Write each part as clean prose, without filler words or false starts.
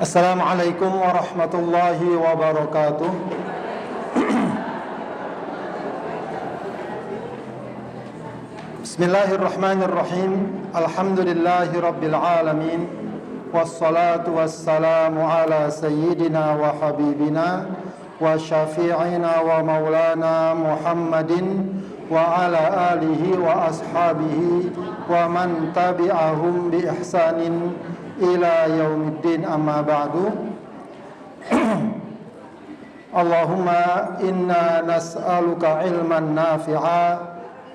Assalamualaikum warahmatullahi wabarakatuh. Bismillahirrahmanirrahim. Alhamdulillahi rabbil alamin. Wassalatu wassalamu ala sayyidina wa habibina wa syafi'ina wa maulana Muhammadin wa ala alihi wa ashabihi wa man tabi'ahum bi ihsanin ila yaumiddin, amma ba'du. Allahumma inna nas'aluka ilman nafi'a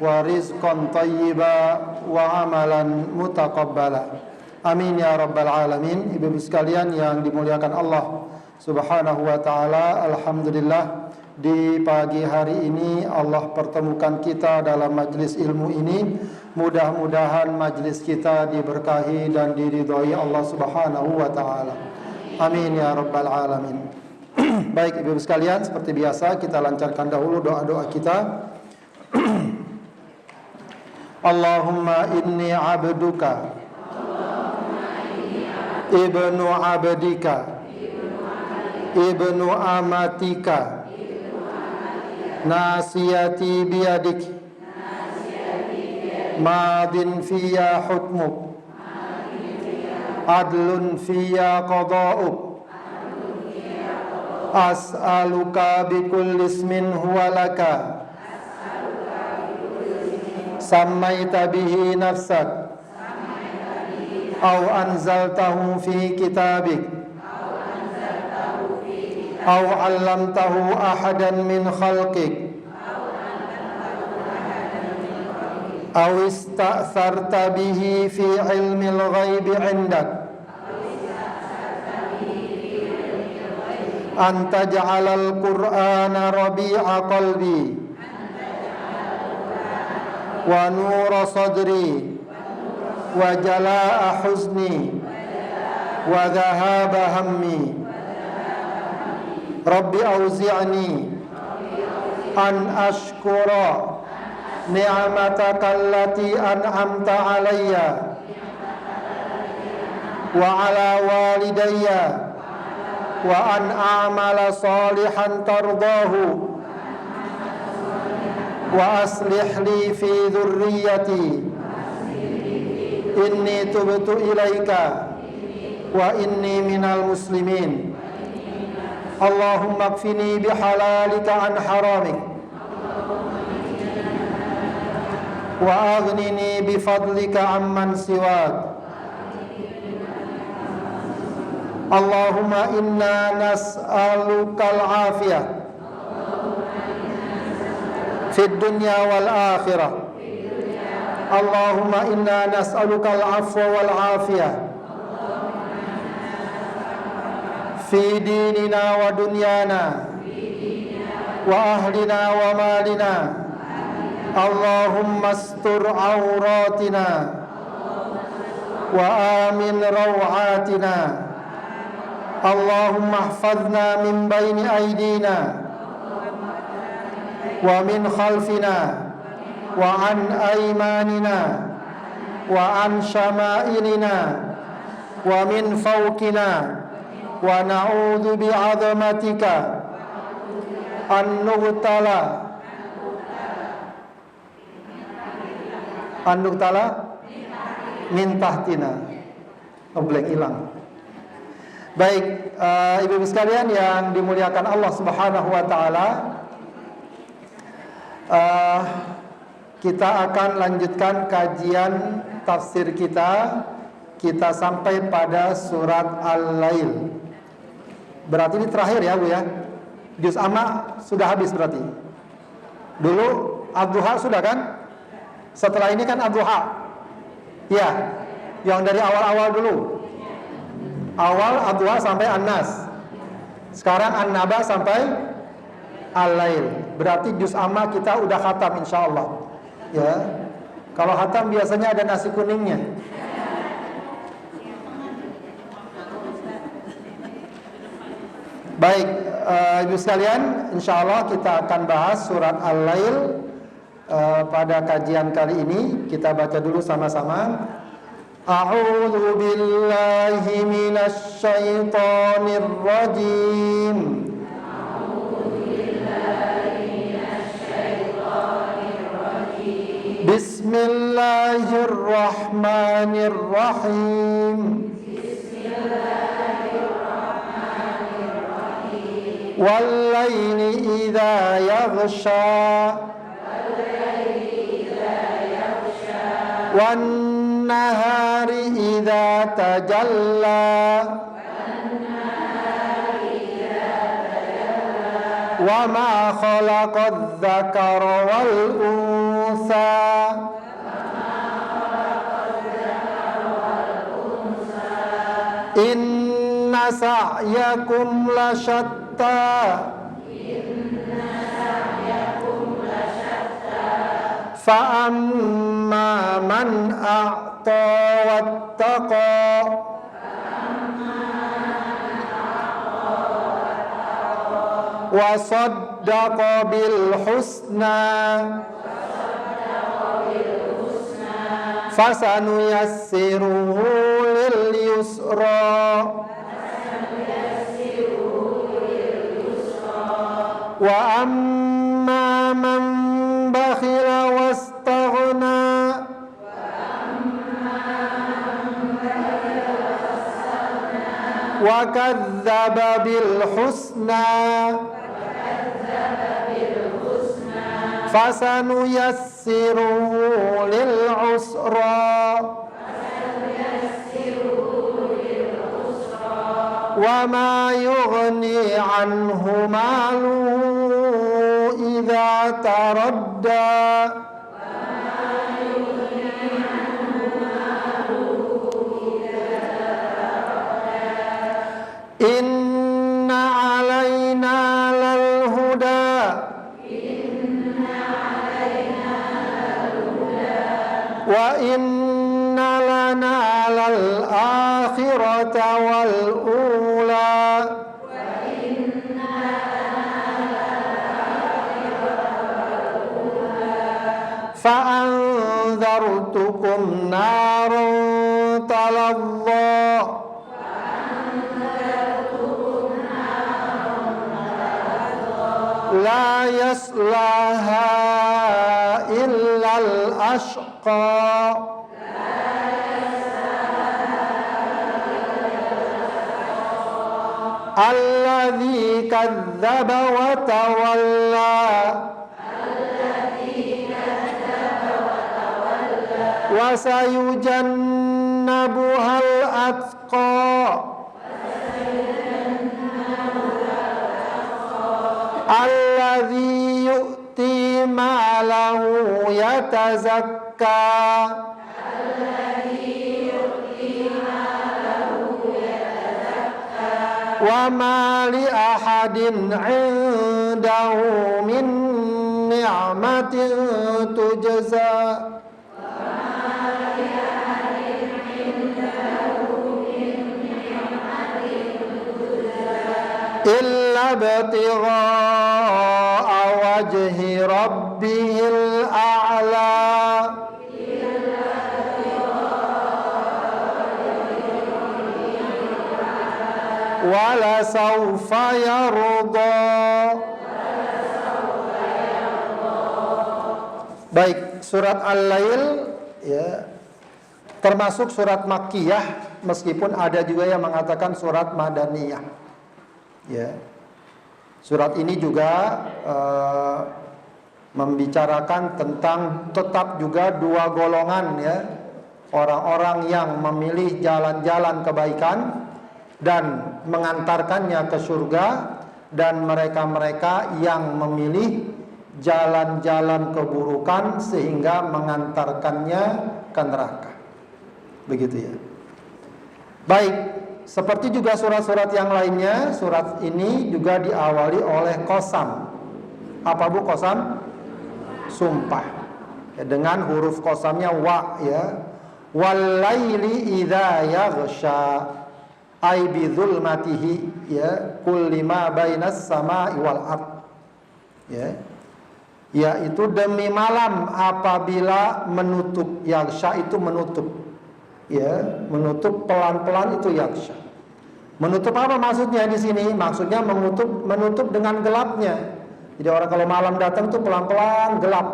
wa rizqan tayyiba wa amalan mutaqabbala. Amin ya rabbal alamin. Ibu-ibu sekalian yang dimuliakan Allah Subhanahu wa ta'ala, alhamdulillah di pagi hari ini Allah pertemukan kita dalam majlis ilmu ini. Mudah-mudahan majlis kita diberkahi dan diridhoi Allah Subhanahu wa ta'ala. Amin ya rabbal alamin. Baik ibu-ibu sekalian, seperti biasa kita lancarkan dahulu doa-doa kita. Allahumma inni abduka ibnu abdika ibnu amatika nasiyati biyadik madin fiyya hukmuk adlun fiyya qada'uk as'aluka bikulli ismin huwa laka sammaita bihi nafsak aw anzaltahu fi kitabik aw 'allamtahu ahadan min khalqik aw ista'tharta bihi fi 'ilmil ghaibi 'indak an taj'alal qur'ana rabi'a qalbi wa nura sadri wa jalaa huzni wa dhahaba hammi. Rabbi auzi'ni an ashkura ni'mataka allati an'amta alayya wa ala walidayya wa an a'mala salihan tardahu wa aslih li fi dhurriyyati inni tubtu ilaika wa inni minal muslimin. Allahumma kfini bihalalika an haramik wa aghnini bifadlika amman siwak. Allahumma inna nas'alukal afiyah fid dunya wal akhirah. Allahumma inna nas'alukal afwa wal afiyah fi dinina wa dunyana wa ahlina wa malina. Allahumma astur auratina wa amin rawatina. Allahumma ihfazna min baini aydina wa min khalfina wa an aymanina wa an syama'ilina wa min fawqina wa na'udzu bi'azamatika an nughtala min tahtina. Blank hilang. Baik, ibu-ibu sekalian yang dimuliakan Allah Subhanahu wa ta'ala, kita akan lanjutkan kajian tafsir kita. Kita sampai pada surat Al-Lail. Berarti ini terakhir ya Bu ya. Juz amma sudah habis berarti. Dulu Ad-Duha sudah kan? Setelah ini kan Ad-Duha. Ya, yang dari awal-awal dulu. Awal Ad-Duha sampai An-Nas. Sekarang An-Naba sampai Al-Lail. Berarti juz amma kita udah khatam insyaallah. Ya. Kalau khatam biasanya ada nasi kuningnya. Baik, ibu sekalian, insyaallah kita akan bahas surat Al-Lail pada kajian kali ini. Kita baca dulu sama-sama. A'udzu billahi billahi minasy syaithanir rajim. Bismillahirrahmanirrahim. Wal-laili idza yaghsha wan-nahari idza tajalla wa ma khalaqadz-dzakara wal-untha inna sa'yakum lasyatta fa amma man a'ta wattaqa wa saddaqa bil husna fasanuyassiruhu lil yusra wa amma man bakhila wastaghna wa kadzdzaba bil husna fasanuyassiruhu lil usra wa ma yughni anhu maluhu idza taradda inna alaina lal huda wa inna lana lal akhirata wal ula fa anzartukum naran talazza la yaslaha illal ashqa alladzi kadzdzaba wa tawalla wa sayujannabuhal atqa alladzi yu'ti malahu yatazakka wa ma li ahadin 'indahu min ni'matin tujza illa ibtigha'a wajhi rabbihil a'la wala sawfa yarda. Baik, surat Al-Lail ya termasuk surat Makkiyah meskipun ada juga yang mengatakan surat Madaniyah. Ya. Surat ini juga membicarakan tentang tetap juga dua golongan ya. Orang-orang yang memilih jalan-jalan kebaikan dan mengantarkannya ke surga dan mereka-mereka yang memilih jalan-jalan keburukan sehingga mengantarkannya ke neraka. Begitu ya. Baik, seperti juga surat-surat yang lainnya, surat ini juga diawali oleh qasam. Apa Bu qasam? Sumpah. Ya, dengan huruf qasamnya wa ya. Wal-laili idza yaghsha ay bi dzulmatihi ya kulli ma bainas samai wal ard. Ya. Yaitu demi malam apabila menutup, yaghsha itu menutup. Ya, menutup pelan-pelan itu yaksha. Menutup apa maksudnya di sini? Maksudnya menutup dengan gelapnya. Jadi orang kalau malam datang itu pelan-pelan gelap.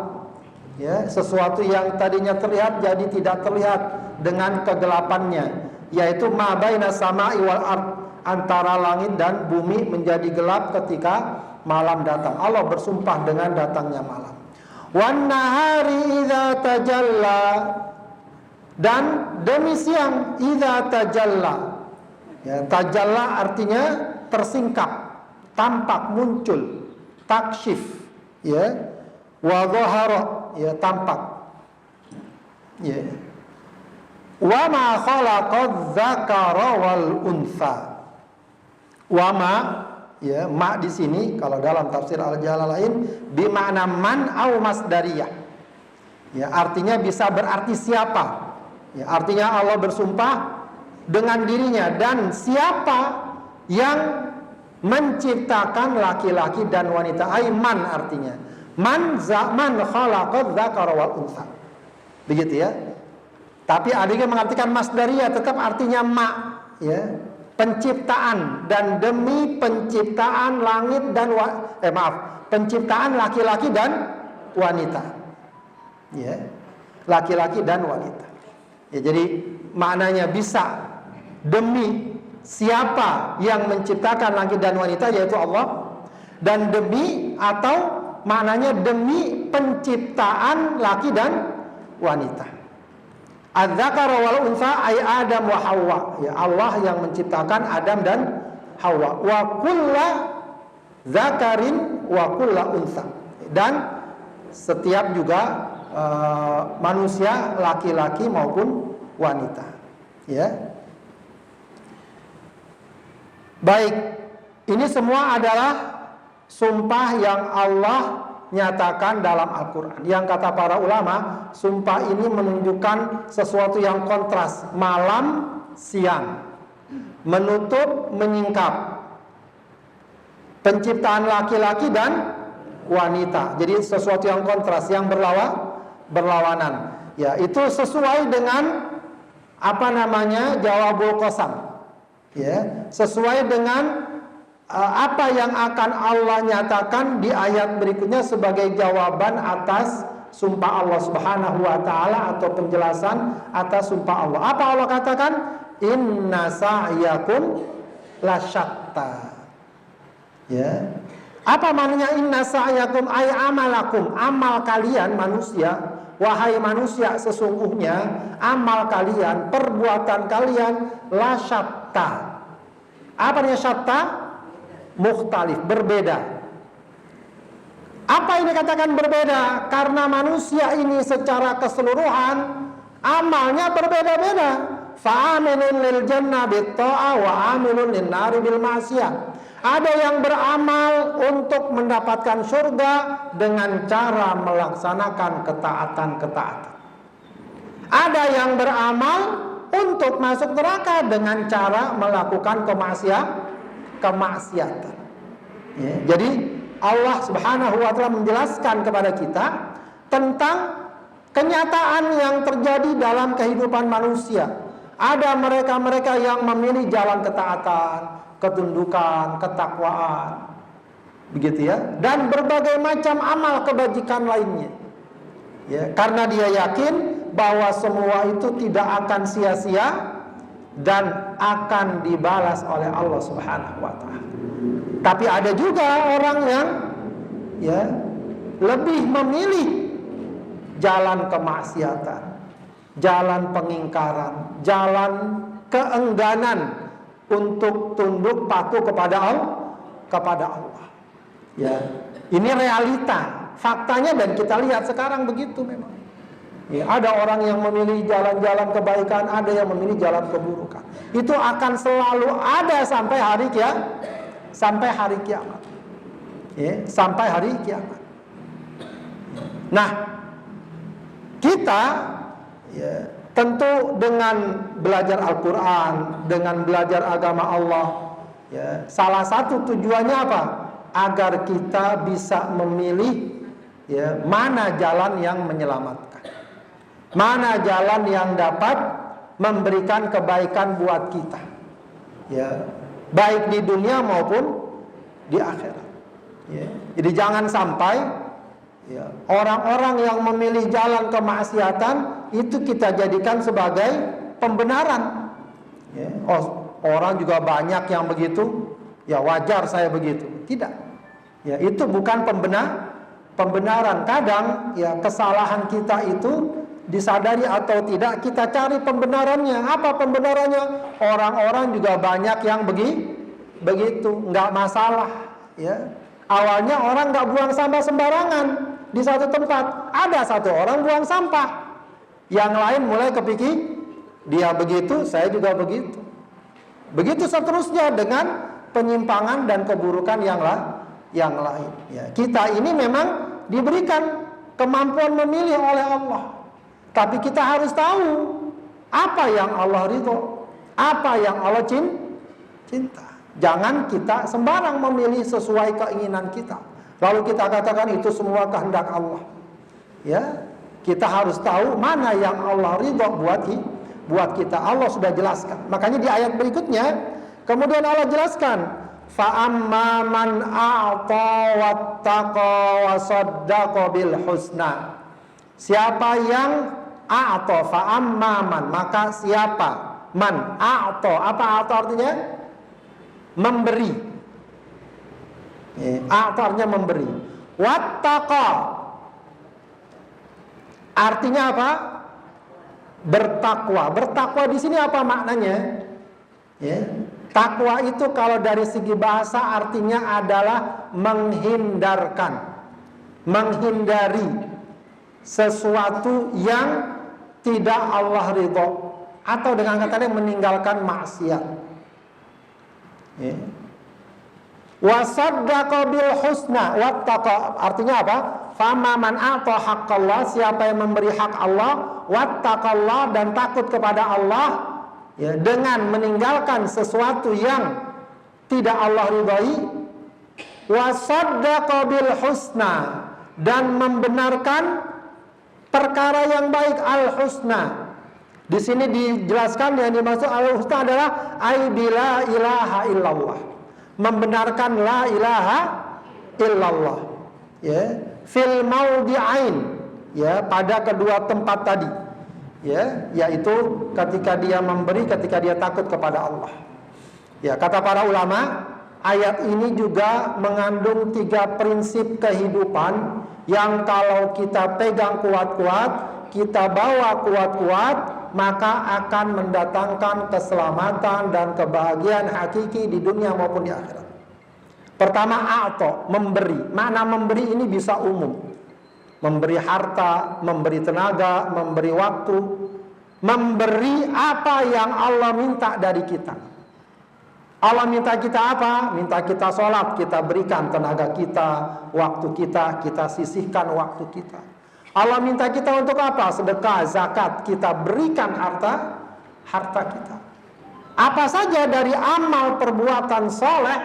Ya, sesuatu yang tadinya terlihat jadi tidak terlihat dengan kegelapannya, yaitu ma baina sama'i wal ard, antara langit dan bumi menjadi gelap ketika malam datang. Allah bersumpah dengan datangnya malam. Wan nahari idza tajalla, dan demi siang idza tajalla. Ya, tajalla artinya tersingkap, tampak, muncul, taksyif, ya. Wa dhahara, ya, tampak. Ya. Wa ma khalaqadz dzakara wal untha. Wa ma, ya, ma di sini kalau dalam tafsir Al-Jalalain bermakna man au masdariyah. Ya, artinya bisa berarti siapa. Ya, artinya Allah bersumpah dengan dirinya, dan siapa yang menciptakan laki-laki dan wanita. Aiman artinya man khalaqadz dzakara wal untha. Begitu ya. Tapi ada yang mengartikan masdariyah, tetap artinya ma, ya, penciptaan, dan demi penciptaan langit dan penciptaan laki-laki dan wanita. Ya. Laki-laki dan wanita. Ya, jadi maknanya bisa demi siapa yang menciptakan langit dan wanita, yaitu Allah, dan demi, atau maknanya demi penciptaan laki dan wanita. Az-zakara wal unsa ay Adam wa Hawa. Ya, Allah yang menciptakan Adam dan Hawa. Wa kulla zakarin wa kulla unsa. Dan setiap juga manusia, laki-laki maupun wanita. Ya. Baik, ini semua adalah sumpah yang Allah nyatakan dalam Al-Quran. Yang kata para ulama, sumpah ini menunjukkan sesuatu yang kontras, malam siang, menutup menyingkap, penciptaan laki-laki dan wanita. Jadi sesuatu yang kontras, yang berlawanan. Ya, itu sesuai dengan jawabul qasam. Ya, sesuai dengan apa yang akan Allah nyatakan di ayat berikutnya sebagai jawaban atas sumpah Allah Subhanahu wa taala, atau penjelasan atas sumpah Allah. Apa Allah katakan? Inna sa'yakum lasyatta. Ya. Apa maknanya inna sa'yakum ay amalakum? Amal kalian manusia, wahai manusia, sesungguhnya amal kalian, perbuatan kalian lasyatta. Apa artinya syatta? Mukhtalif, berbeda. Apa ini katakan berbeda? Karena manusia ini secara keseluruhan amalnya berbeda-beda. Fa'amilun lil jannah bit ta'ah wa amilun lin nari bil ma'siyah. Ada yang beramal untuk mendapatkan surga dengan cara melaksanakan ketaatan-ketaatan. Ada yang beramal untuk masuk neraka dengan cara melakukan kemaksiatan. Ya, jadi Allah Subhanahu wa taala menjelaskan kepada kita tentang kenyataan yang terjadi dalam kehidupan manusia. Ada mereka-mereka yang memilih jalan ketaatan, ketundukan, ketakwaan, begitu ya, dan berbagai macam amal kebajikan lainnya. Ya, karena dia yakin bahwa semua itu tidak akan sia-sia dan akan dibalas oleh Allah Subhanahu wa taala. Tapi ada juga orang yang ya lebih memilih jalan kemaksiatan, jalan pengingkaran, jalan keengganan untuk tunduk patuh kepada Allah. Ya, ini realita, faktanya, dan kita lihat sekarang begitu memang. Ya, ada orang yang memilih jalan-jalan kebaikan, ada yang memilih jalan keburukan. Itu akan selalu ada sampai hari kiamat. Ya, sampai hari kiamat. Nah, kita ya, tentu dengan belajar Al-Quran, dengan belajar agama Allah, ya, salah satu tujuannya apa? Agar kita bisa memilih ya, mana jalan yang menyelamatkan, mana jalan yang dapat memberikan kebaikan buat kita, ya, baik di dunia maupun di akhirat. Ya. Jadi jangan sampai ya, orang-orang yang memilih jalan kemaksiatan itu kita jadikan sebagai pembenaran. Ya. Oh, orang juga banyak yang begitu, ya wajar saya begitu. Tidak. Ya, itu bukan pembenaran. Kadang ya kesalahan kita itu disadari atau tidak, kita cari pembenarannya. Apa pembenarannya? Orang-orang juga banyak yang begitu, nggak masalah. Ya, awalnya orang nggak buang sampah sembarangan di satu tempat. Ada satu orang buang sampah, yang lain mulai kepikir, dia begitu, saya juga begitu. Begitu seterusnya dengan penyimpangan dan keburukan yang lain. Ya, kita ini memang diberikan kemampuan memilih oleh Allah. Tapi kita harus tahu apa yang Allah ridho, apa yang Allah cinta. Jangan kita sembarang memilih sesuai keinginan kita, lalu kita katakan itu semua kehendak Allah. Ya, kita harus tahu mana yang Allah ridho buat kita. Allah sudah jelaskan. Makanya di ayat berikutnya kemudian Allah jelaskan, fa amma man a'ta wattaqa wa saddaqa bil husna. Siapa yang a'ta, fa amma man, maka siapa man a'ta, apa a'ta artinya? Memberi. A'ta artinya memberi. Wattaqa artinya apa? Bertakwa. Bertakwa di sini apa maknanya? Ya. Takwa itu kalau dari segi bahasa artinya adalah menghindarkan, menghindari sesuatu yang tidak Allah ridho, atau dengan kata lain meninggalkan maksiat. Ya. Wasaddaqa bil husna wattaqa artinya apa? Fama man a'ta haqqallah, siapa yang memberi hak Allah, wattaqallah, dan takut kepada Allah, ya, dengan meninggalkan sesuatu yang tidak Allah ridhai, wasaddaqa bil husna, dan membenarkan perkara yang baik, al husna. Di sini dijelaskan yang dimaksud al husna adalah ai bila ilaha illallah, membenarkan la ilaha illallah, ya, fil maudhi'ain, ya, pada kedua tempat tadi, ya, yaitu ketika dia memberi, ketika dia takut kepada Allah. Ya, kata para ulama, ayat ini juga mengandung 3 prinsip kehidupan yang kalau kita pegang kuat-kuat, kita bawa kuat-kuat, maka akan mendatangkan keselamatan dan kebahagiaan hakiki di dunia maupun di akhirat. Pertama, a'ta, memberi. Makna memberi ini bisa umum. Memberi harta, memberi tenaga, memberi waktu, memberi apa yang Allah minta dari kita. Allah minta kita apa? Minta kita sholat, kita berikan tenaga kita, waktu kita sisihkan waktu kita. Allah minta kita untuk apa? Sedekah, zakat, kita berikan harta kita. Apa saja dari amal perbuatan soleh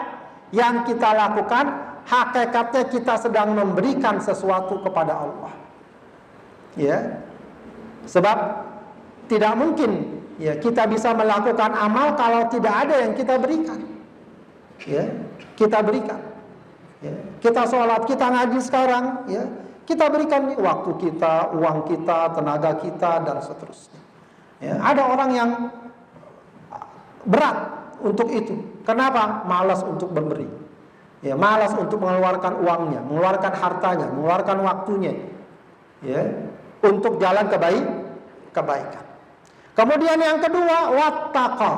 yang kita lakukan, hakikatnya kita sedang memberikan sesuatu kepada Allah. Ya, sebab tidak mungkin ya kita bisa melakukan amal kalau tidak ada yang kita berikan. Ya, kita berikan. Ya, kita sholat, kita ngaji sekarang, ya, kita berikan waktu kita, uang kita, tenaga kita, dan seterusnya. Ya, ada orang yang berat untuk itu. Kenapa? Malas untuk memberi. Ya, malas untuk mengeluarkan uangnya, mengeluarkan hartanya, mengeluarkan waktunya, ya, untuk jalan kebaikan. Kemudian yang kedua, wattaqa,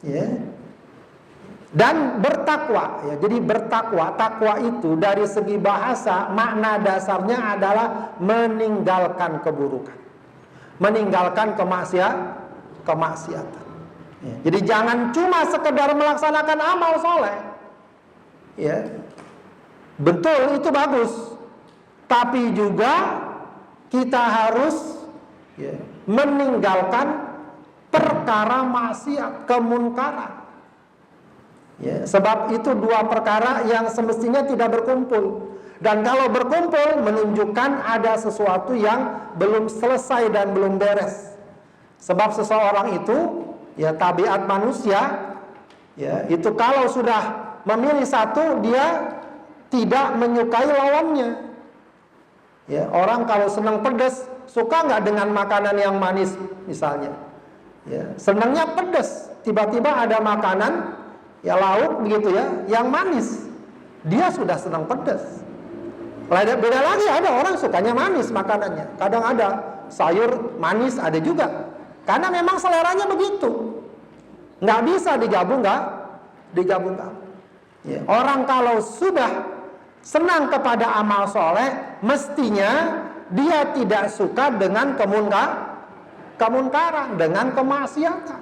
ya, dan bertakwa. Ya, jadi bertakwa, takwa itu dari segi bahasa makna dasarnya adalah meninggalkan keburukan, meninggalkan kemaksiatan. Ya, jadi jangan cuma sekedar melaksanakan amal soleh. Ya, betul itu bagus, tapi juga kita harus, ya, meninggalkan perkara maksiat, kemunkaran. Ya, sebab itu 2 perkara yang semestinya tidak berkumpul. Dan kalau berkumpul menunjukkan ada sesuatu yang belum selesai dan belum beres. Sebab seseorang itu, ya tabiat manusia, ya itu kalau sudah memilih satu, dia tidak menyukai lawannya. Ya, orang kalau senang pedas, suka nggak dengan makanan yang manis misalnya? Ya, senangnya pedas. Tiba-tiba ada makanan, ya lauk begitu ya, yang manis, dia sudah senang pedas. Beda lagi, ada orang sukanya manis makanannya. Kadang ada sayur manis, ada juga. Karena memang seleranya begitu. Nggak bisa digabung-gabung. Ya, orang kalau sudah senang kepada amal soleh, mestinya dia tidak suka dengan kemunkaran, dengan kemaksiatan.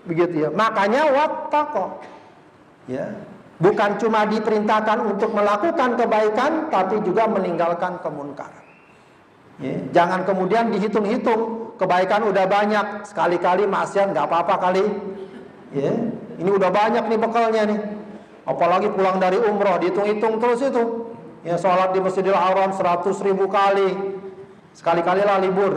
Begitu ya. Makanya wattaqo. Ya. Bukan cuma diperintahkan untuk melakukan kebaikan, tapi juga meninggalkan kemunkaran. Ya. Jangan kemudian dihitung-hitung, kebaikan udah banyak, sekali-kali maksiat nggak apa-apa kali. Ya. Ini udah banyak nih bekalnya nih. Apalagi pulang dari umroh, dihitung-hitung terus itu. Ya, sholat di Masjidil Haram 100.000 kali. Sekali-kali lah libur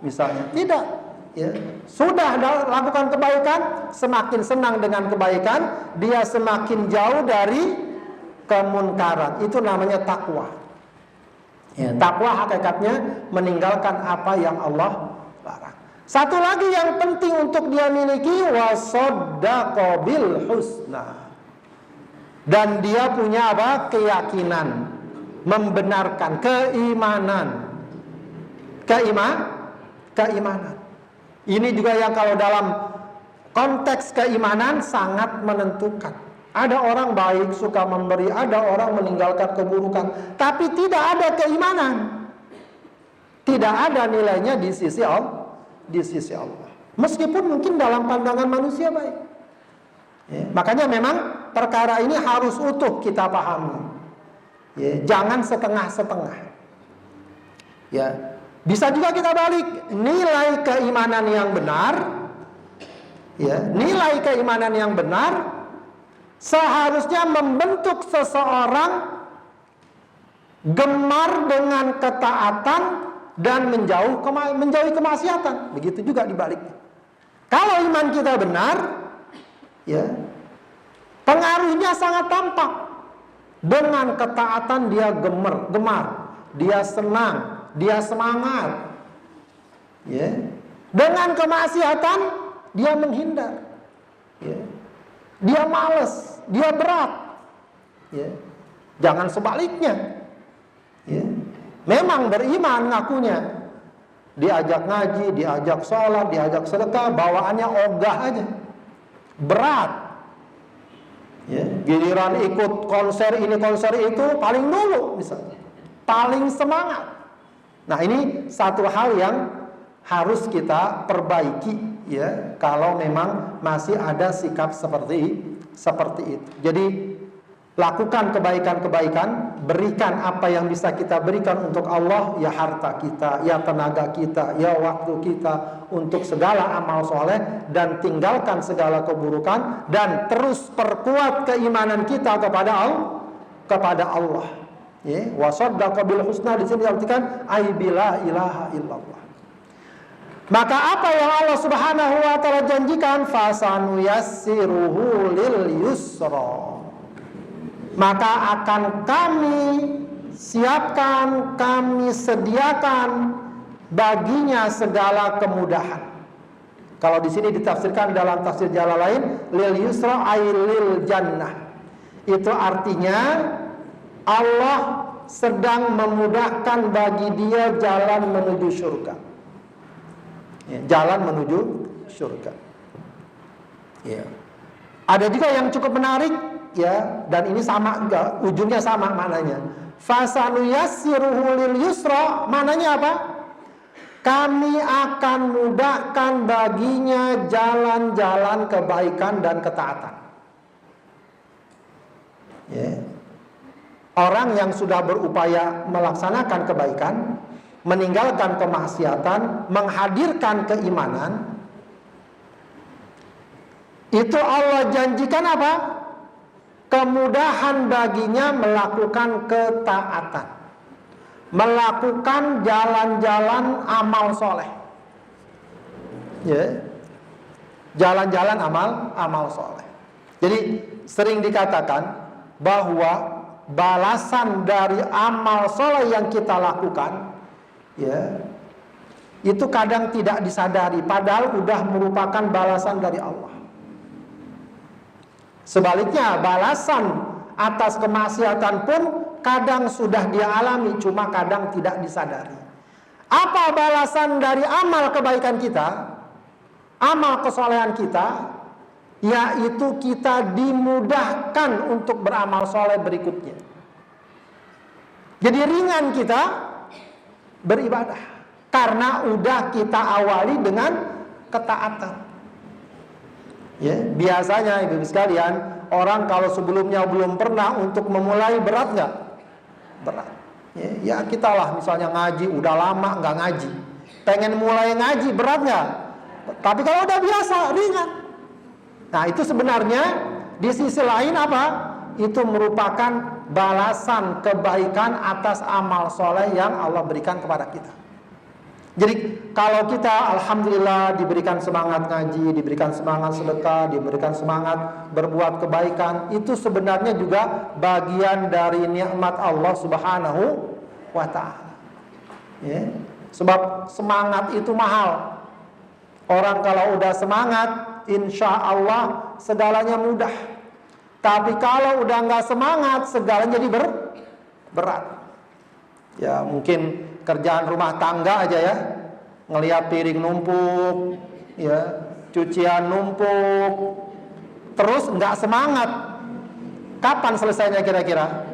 misalnya. Tidak. Ya. Sudah lakukan kebaikan, semakin senang dengan kebaikan, dia semakin jauh dari kemunkaran. Itu namanya takwa. Ya, takwa hakikatnya meninggalkan apa yang Allah larang. Satu lagi yang penting untuk dia miliki, wasaddaqa bil husna. Dan dia punya apa? Keyakinan, membenarkan, keimanan. Keimanan. Ini juga yang kalau dalam konteks keimanan sangat menentukan. Ada orang baik, suka memberi, ada orang meninggalkan keburukan, tapi tidak ada keimanan. Tidak ada nilainya di sisi Allah. Meskipun mungkin dalam pandangan manusia baik. Ya, makanya memang perkara ini harus utuh kita pahami. Ya, jangan setengah-setengah. Ya, bisa juga kita balik, nilai keimanan yang benar. Ya, nilai keimanan yang benar seharusnya membentuk seseorang gemar dengan ketaatan dan menjauhi kemaksiatan. Begitu juga dibaliknya. Kalau iman kita benar, ya, pengaruhnya sangat tampak. Dengan ketaatan dia gemar, dia senang, dia semangat. Ya. Dengan kemaksiatan dia menghindar. Ya. Dia malas, dia berat. Ya. Jangan sebaliknya. Ya. Memang beriman ngakunya, diajak ngaji, diajak sholat, diajak sedekah, bawaannya ogah aja, berat. Ya, giliran ikut konser ini konser itu paling dulu misalnya, paling semangat. Nah ini satu hal yang harus kita perbaiki ya, kalau memang masih ada sikap seperti itu. Jadi lakukan kebaikan-kebaikan, berikan apa yang bisa kita berikan untuk Allah, ya harta kita, ya tenaga kita, ya waktu kita, untuk segala amal soleh, dan tinggalkan segala keburukan, dan terus perkuat keimanan kita kepada Allah. Ya, wasaddaqa bil husna di sini diartikan ai bila ilaha illallah. Maka apa yang Allah Subhanahu wa taala janjikan, fasanuyassiruhu lil yusra. Maka akan kami siapkan, kami sediakan baginya segala kemudahan. Kalau di sini ditafsirkan dalam tafsir Jalalain, lil yusra ay lil jannah. Itu artinya Allah sedang memudahkan bagi dia jalan menuju surga. Ya, jalan menuju surga. Ya. Ada juga yang cukup menarik. Ya, dan ini sama enggak, ujungnya sama maknanya. Fasanuyassiruhu lil yusra, maknanya apa? Kami akan mudahkan baginya jalan-jalan kebaikan dan ketaatan. Ya. Orang yang sudah berupaya melaksanakan kebaikan, meninggalkan kemaksiatan, menghadirkan keimanan, itu Allah janjikan apa? Kemudahan baginya melakukan ketaatan, melakukan jalan-jalan amal soleh. Ya. Jalan-jalan amal soleh. Jadi sering dikatakan bahwa balasan dari amal soleh yang kita lakukan, ya, itu kadang tidak disadari, padahal udah merupakan balasan dari Allah. Sebaliknya, balasan atas kemaksiatan pun kadang sudah dia alami, cuma kadang tidak disadari. Apa balasan dari amal kebaikan kita? Amal kesolehan kita, yaitu kita dimudahkan untuk beramal soleh berikutnya. Jadi ringan kita beribadah karena udah kita awali dengan ketaatan. Ya, biasanya ibu sekalian, orang kalau sebelumnya belum pernah untuk memulai berat nggak? Berat. Ya kita lah misalnya ngaji udah lama nggak ngaji, pengen mulai ngaji berat nggak? Tapi kalau udah biasa ringan. Nah itu sebenarnya di sisi lain apa? Itu merupakan balasan kebaikan atas amal soleh yang Allah berikan kepada kita. Jadi kalau kita alhamdulillah diberikan semangat ngaji, diberikan semangat sedekah, diberikan semangat berbuat kebaikan, itu sebenarnya juga bagian dari nikmat Allah Subhanahu wa ta'ala. Ya. Sebab semangat itu mahal. Orang kalau udah semangat, insya Allah segalanya mudah. Tapi kalau udah nggak semangat, segalanya jadi berat. Ya mungkin kerjaan rumah tangga aja ya, ngelihat piring numpuk, ya cucian numpuk, terus nggak semangat. Kapan selesainya kira-kira?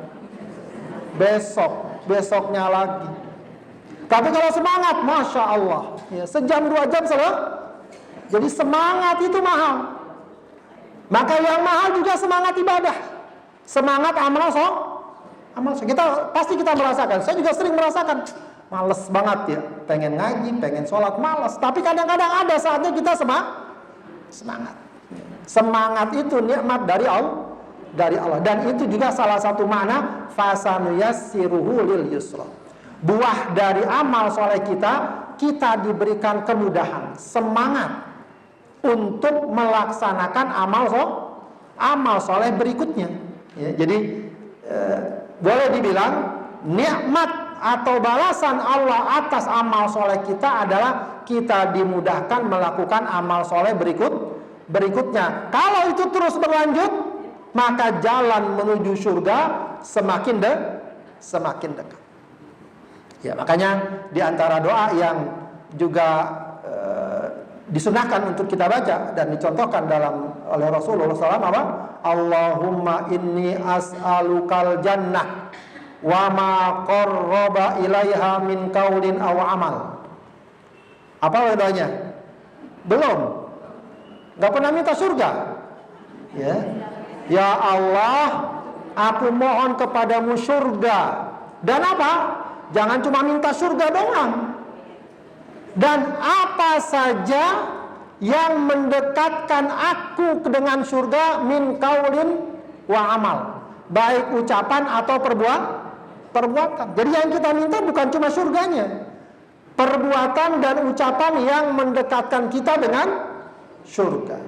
Besoknya lagi. Tapi kalau semangat, masya Allah, ya, sejam 2 jam selesai. Jadi semangat itu mahal. Maka yang mahal juga semangat ibadah, semangat amal soleh. Pasti kita merasakan. Saya juga sering merasakan. Males banget ya, pengen ngaji, pengen sholat, males. Tapi kadang-kadang ada saatnya kita semangat. Semangat itu nikmat dari Allah. Dan itu juga salah satu makna fasanuyassiruhu lil yusra. Buah dari amal soleh kita diberikan kemudahan, semangat untuk melaksanakan amal soleh berikutnya. Ya, jadi boleh dibilang nikmat atau balasan Allah atas amal soleh kita adalah kita dimudahkan melakukan amal soleh berikutnya. Kalau itu terus berlanjut, maka jalan menuju surga semakin dekat. Ya, makanya di antara doa yang juga disunahkan untuk kita baca dan dicontohkan oleh Rasulullah SAW apa? Allahumma inni as'alukal jannah wa ma qarraba ilaiha min qaulin aw amal. Apa doanya? Belum. Gak pernah minta surga. Ya Allah, aku mohon kepadamu surga. Dan apa? Jangan cuma minta surga doang. Dan apa saja yang mendekatkan aku dengan surga min qaulin wa amal, baik ucapan atau perbuatan. Jadi yang kita minta bukan cuma surganya, perbuatan dan ucapan yang mendekatkan kita dengan surga.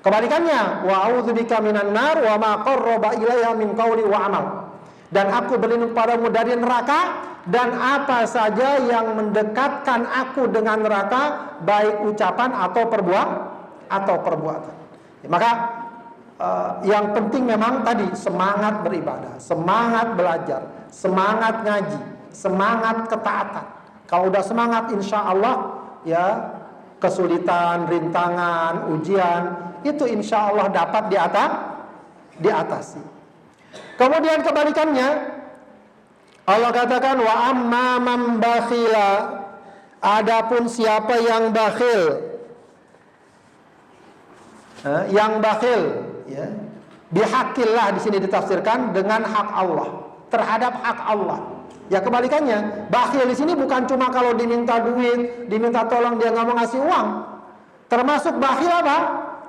Kebalikannya, wa a'udzubika minan nar wa ma qarraba ilaiha min qauli wa amal. Dan aku berlindung padamu dari neraka dan apa saja yang mendekatkan aku dengan neraka, baik ucapan atau perbuatan. Maka yang penting memang tadi semangat beribadah, semangat belajar, semangat ngaji, semangat ketaatan. Kalau udah semangat, insya Allah ya kesulitan, rintangan, ujian itu insya Allah dapat diatasi. Kemudian kebalikannya, Allah katakan wa amma man bakhila, adapun siapa yang bakhil, ya, bihaqillah di sini ditafsirkan dengan hak Allah, terhadap hak Allah. Ya kebalikannya, bakhil di sini bukan cuma kalau diminta duit, diminta tolong dia nggak mau ngasih uang. Termasuk bakhil apa?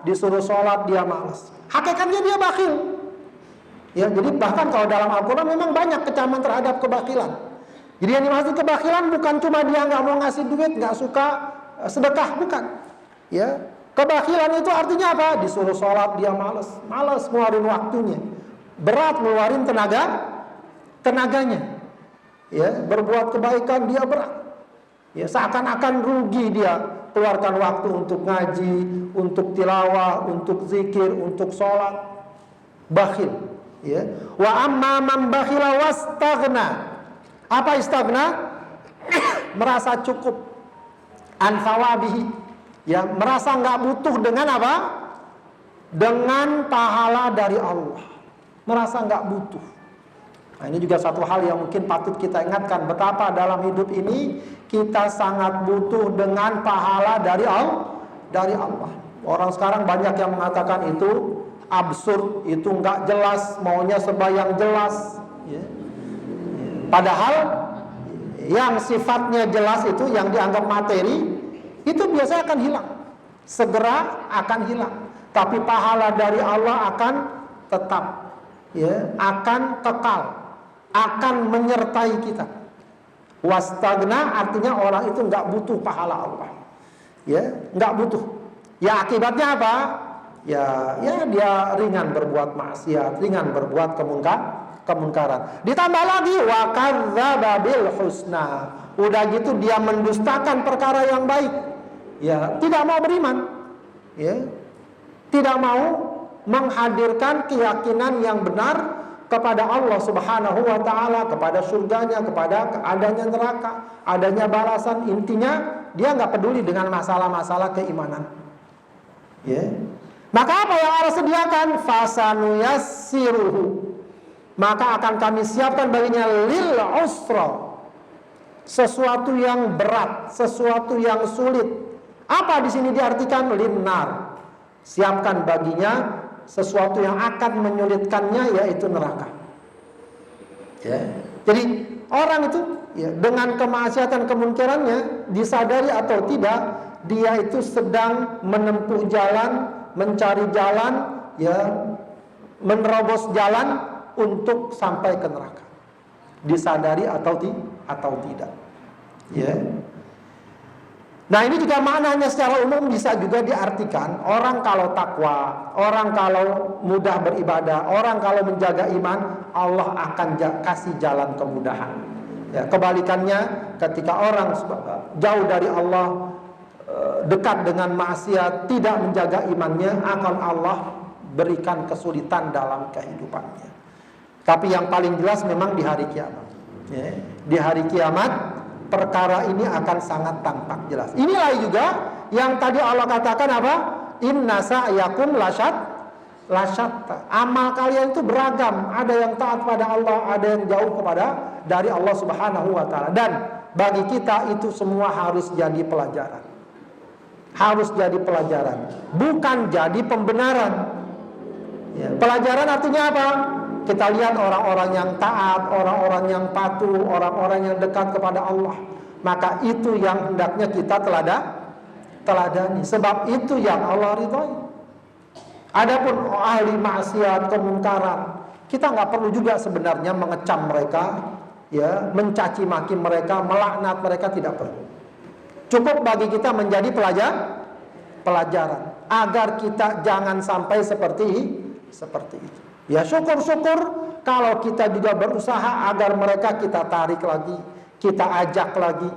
Disuruh sholat dia malas. Hakikatnya dia bakhil. Ya, jadi bahkan kalau dalam Al-Quran memang banyak kecaman terhadap kebakilan. Jadi yang dimaksud kebakilan bukan cuma dia nggak mau ngasih duit, nggak suka sedekah, bukan. Ya, kebakhilan itu artinya apa? Disuruh sholat dia malas ngeluarin waktunya, berat ngeluarin tenaganya. Ya, berbuat kebaikan dia berat. Ya, seakan-akan rugi dia keluarkan waktu untuk ngaji, untuk tilawah, untuk zikir, untuk sholat. Bakhil. Ya. Wa amma man bakhila wastaghna. Apa istaghna? Merasa cukup. An thawabihi. Ya, merasa nggak butuh dengan apa? Dengan pahala dari Allah. Merasa nggak butuh. Nah, ini juga satu hal yang mungkin patut kita ingatkan, betapa dalam hidup ini kita sangat butuh dengan pahala dari Allah. Orang sekarang banyak yang mengatakan itu absurd, itu nggak jelas, maunya serba yang jelas. Ya. Padahal yang sifatnya jelas itu, yang dianggap materi, itu biasanya akan hilang, segera akan hilang. Tapi pahala dari Allah akan tetap, ya, akan kekal, akan menyertai kita. Wastagna artinya orang itu nggak butuh pahala Allah, ya, nggak butuh. Ya akibatnya apa? Ya dia ringan berbuat maksiat, ringan berbuat kemungkaran. Ditambah lagi wa kadzdzaba bil husna. Udah gitu dia mendustakan perkara yang baik. Ya, tidak mau beriman. Ya. Tidak mau menghadirkan keyakinan yang benar kepada Allah Subhanahu wa taala, kepada surganya, kepada adanya neraka, adanya balasan. Intinya dia nggak peduli dengan masalah-masalah keimanan. Ya. Maka apa yang Allah sediakan? Fasanuyassiruhu. Maka akan kami siapkan baginya lil usra. Sesuatu yang berat, sesuatu yang sulit. Apa di sini diartikan? Linnar. Siapkan baginya sesuatu yang akan menyulitkannya, yaitu neraka. Ya. Jadi orang itu, ya, dengan kemaksiatan kemungkarannya, disadari atau tidak, dia itu sedang menempuh jalan, mencari jalan, ya, menerobos jalan untuk sampai ke neraka. Disadari atau tidak. Ya. Nah, ini juga maknanya secara umum bisa juga diartikan orang kalau takwa, orang kalau mudah beribadah, orang kalau menjaga iman, Allah akan kasih jalan kemudahan. Ya, kebalikannya ketika orang jauh dari Allah, dekat dengan maksiat, tidak menjaga imannya, akan Allah berikan kesulitan dalam kehidupannya. Tapi yang paling jelas memang di hari kiamat. Ya, di hari kiamat perkara ini akan sangat tampak jelas. Inilah juga yang tadi Allah katakan apa? Inna sa'yakum lasyatta. Amal kalian itu beragam. Ada yang taat pada Allah, ada yang jauh dari Allah Subhanahu wa taala. Dan bagi kita itu semua harus jadi pelajaran. Harus jadi pelajaran, bukan jadi pembenaran. Ya, pelajaran artinya apa? Kita lihat orang-orang yang taat, orang-orang yang patuh, orang-orang yang dekat kepada Allah. Maka itu yang hendaknya kita teladani. Sebab itu yang Allah ridhoi. Adapun ahli maksiat, kemungkaran, kita nggak perlu juga sebenarnya mengecam mereka, ya, mencaci maki mereka, melaknat mereka, tidak perlu. Cukup bagi kita menjadi pelajaran agar kita jangan sampai seperti itu. Ya, syukur-syukur kalau kita juga berusaha agar mereka kita tarik lagi, kita ajak lagi,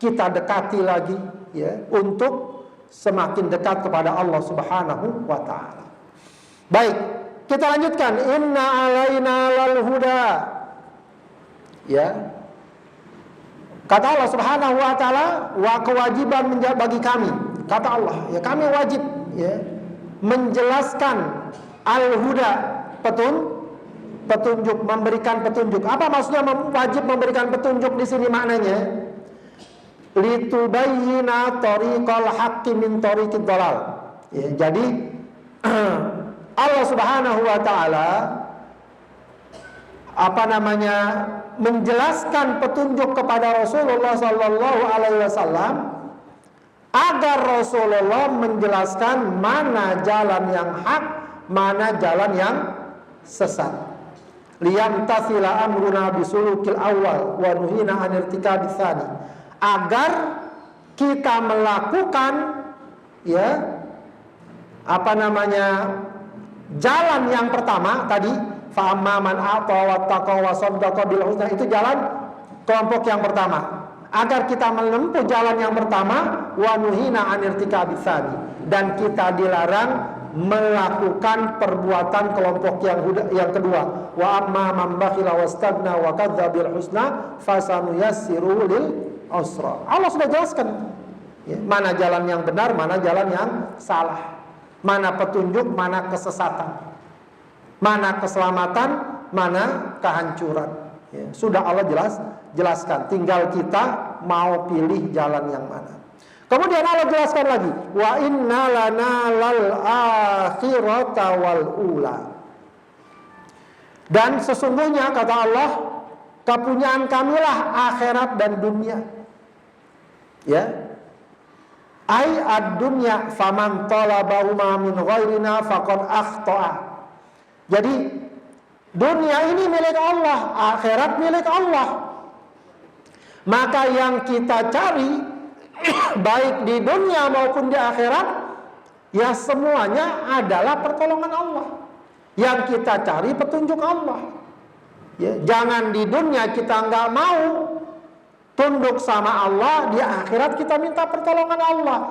kita dekati lagi, ya, untuk semakin dekat kepada Allah Subhanahu wa taala. Baik, kita lanjutkan. Inna alaina lal huda. Ya. Kata Allah Subhanahu wa taala, wa kewajiban bagi kami. Kata Allah, ya, kami wajib, ya, menjelaskan al-huda, petunjuk, memberikan petunjuk. Apa maksudnya wajib memberikan petunjuk di sini maknanya? Litubayyina tariqal haqqi min tariqid dhalal. Ya, jadi Allah Subhanahu wa taala menjelaskan petunjuk kepada Rasulullah sallallahu alaihi wasallam agar Rasulullah menjelaskan mana jalan yang hak, mana jalan yang sesat. Liyam tasila amruna bisulukil awal wa nuhina an irtikabis tsani. Agar kita melakukan ya, jalan yang pertama tadi, fa amma man a'ta wattaqa wa saddaqa bil husna, itu jalan kelompok yang pertama. Agar kita menempuh jalan yang pertama, wa nuhina 'anil irtikabits tsani, dan kita dilarang melakukan perbuatan kelompok yang kedua. Wa amma man bakhila wastagna wa kadzdzaba bil husna fasanuyassiru lil usra. Allah sudah jelaskan ya, mana jalan yang benar, mana jalan yang salah, mana petunjuk, mana kesesatan, mana keselamatan, mana kehancuran ya, sudah Allah jelaskan. Tinggal kita mau pilih jalan yang mana. Kemudian Allah jelaskan lagi, wa inna lana lal akhirata wal ula. Dan sesungguhnya kata Allah, kepunyaan kamilah akhirat dan dunia. Ya. Ai ad-dunya faman talabahuma min ghairina faqad akhta'a. Jadi dunia ini milik Allah, akhirat milik Allah. Maka yang kita cari baik di dunia maupun di akhirat, ya semuanya adalah pertolongan Allah. Yang kita cari petunjuk Allah ya, jangan di dunia kita nggak mau tunduk sama Allah, di akhirat kita minta pertolongan Allah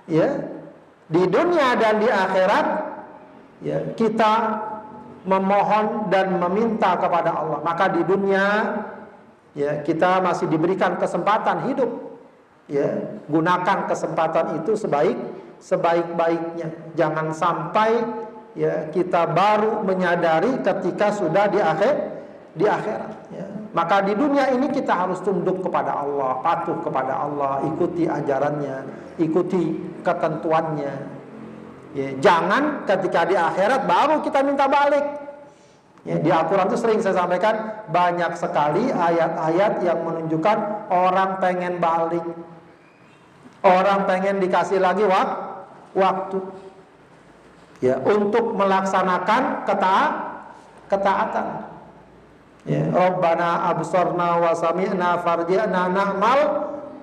ya. Di dunia dan di akhirat ya, kita memohon dan meminta kepada Allah. Maka di dunia ya, kita masih diberikan kesempatan hidup ya, gunakan kesempatan itu sebaik-baiknya. Jangan sampai ya kita baru menyadari ketika sudah di akhirat ya. Maka di dunia ini kita harus tunduk kepada Allah, patuh kepada Allah, ikuti ajarannya, ikuti ketentuannya ya. Jangan ketika di akhirat baru kita minta balik ya. Di Al-Quran itu sering saya sampaikan, banyak sekali ayat-ayat yang menunjukkan orang pengen balik, orang pengen dikasih lagi waktu ya, untuk melaksanakan ketaatan ya. Rabbana absarna wa sami'na farji'na na'mal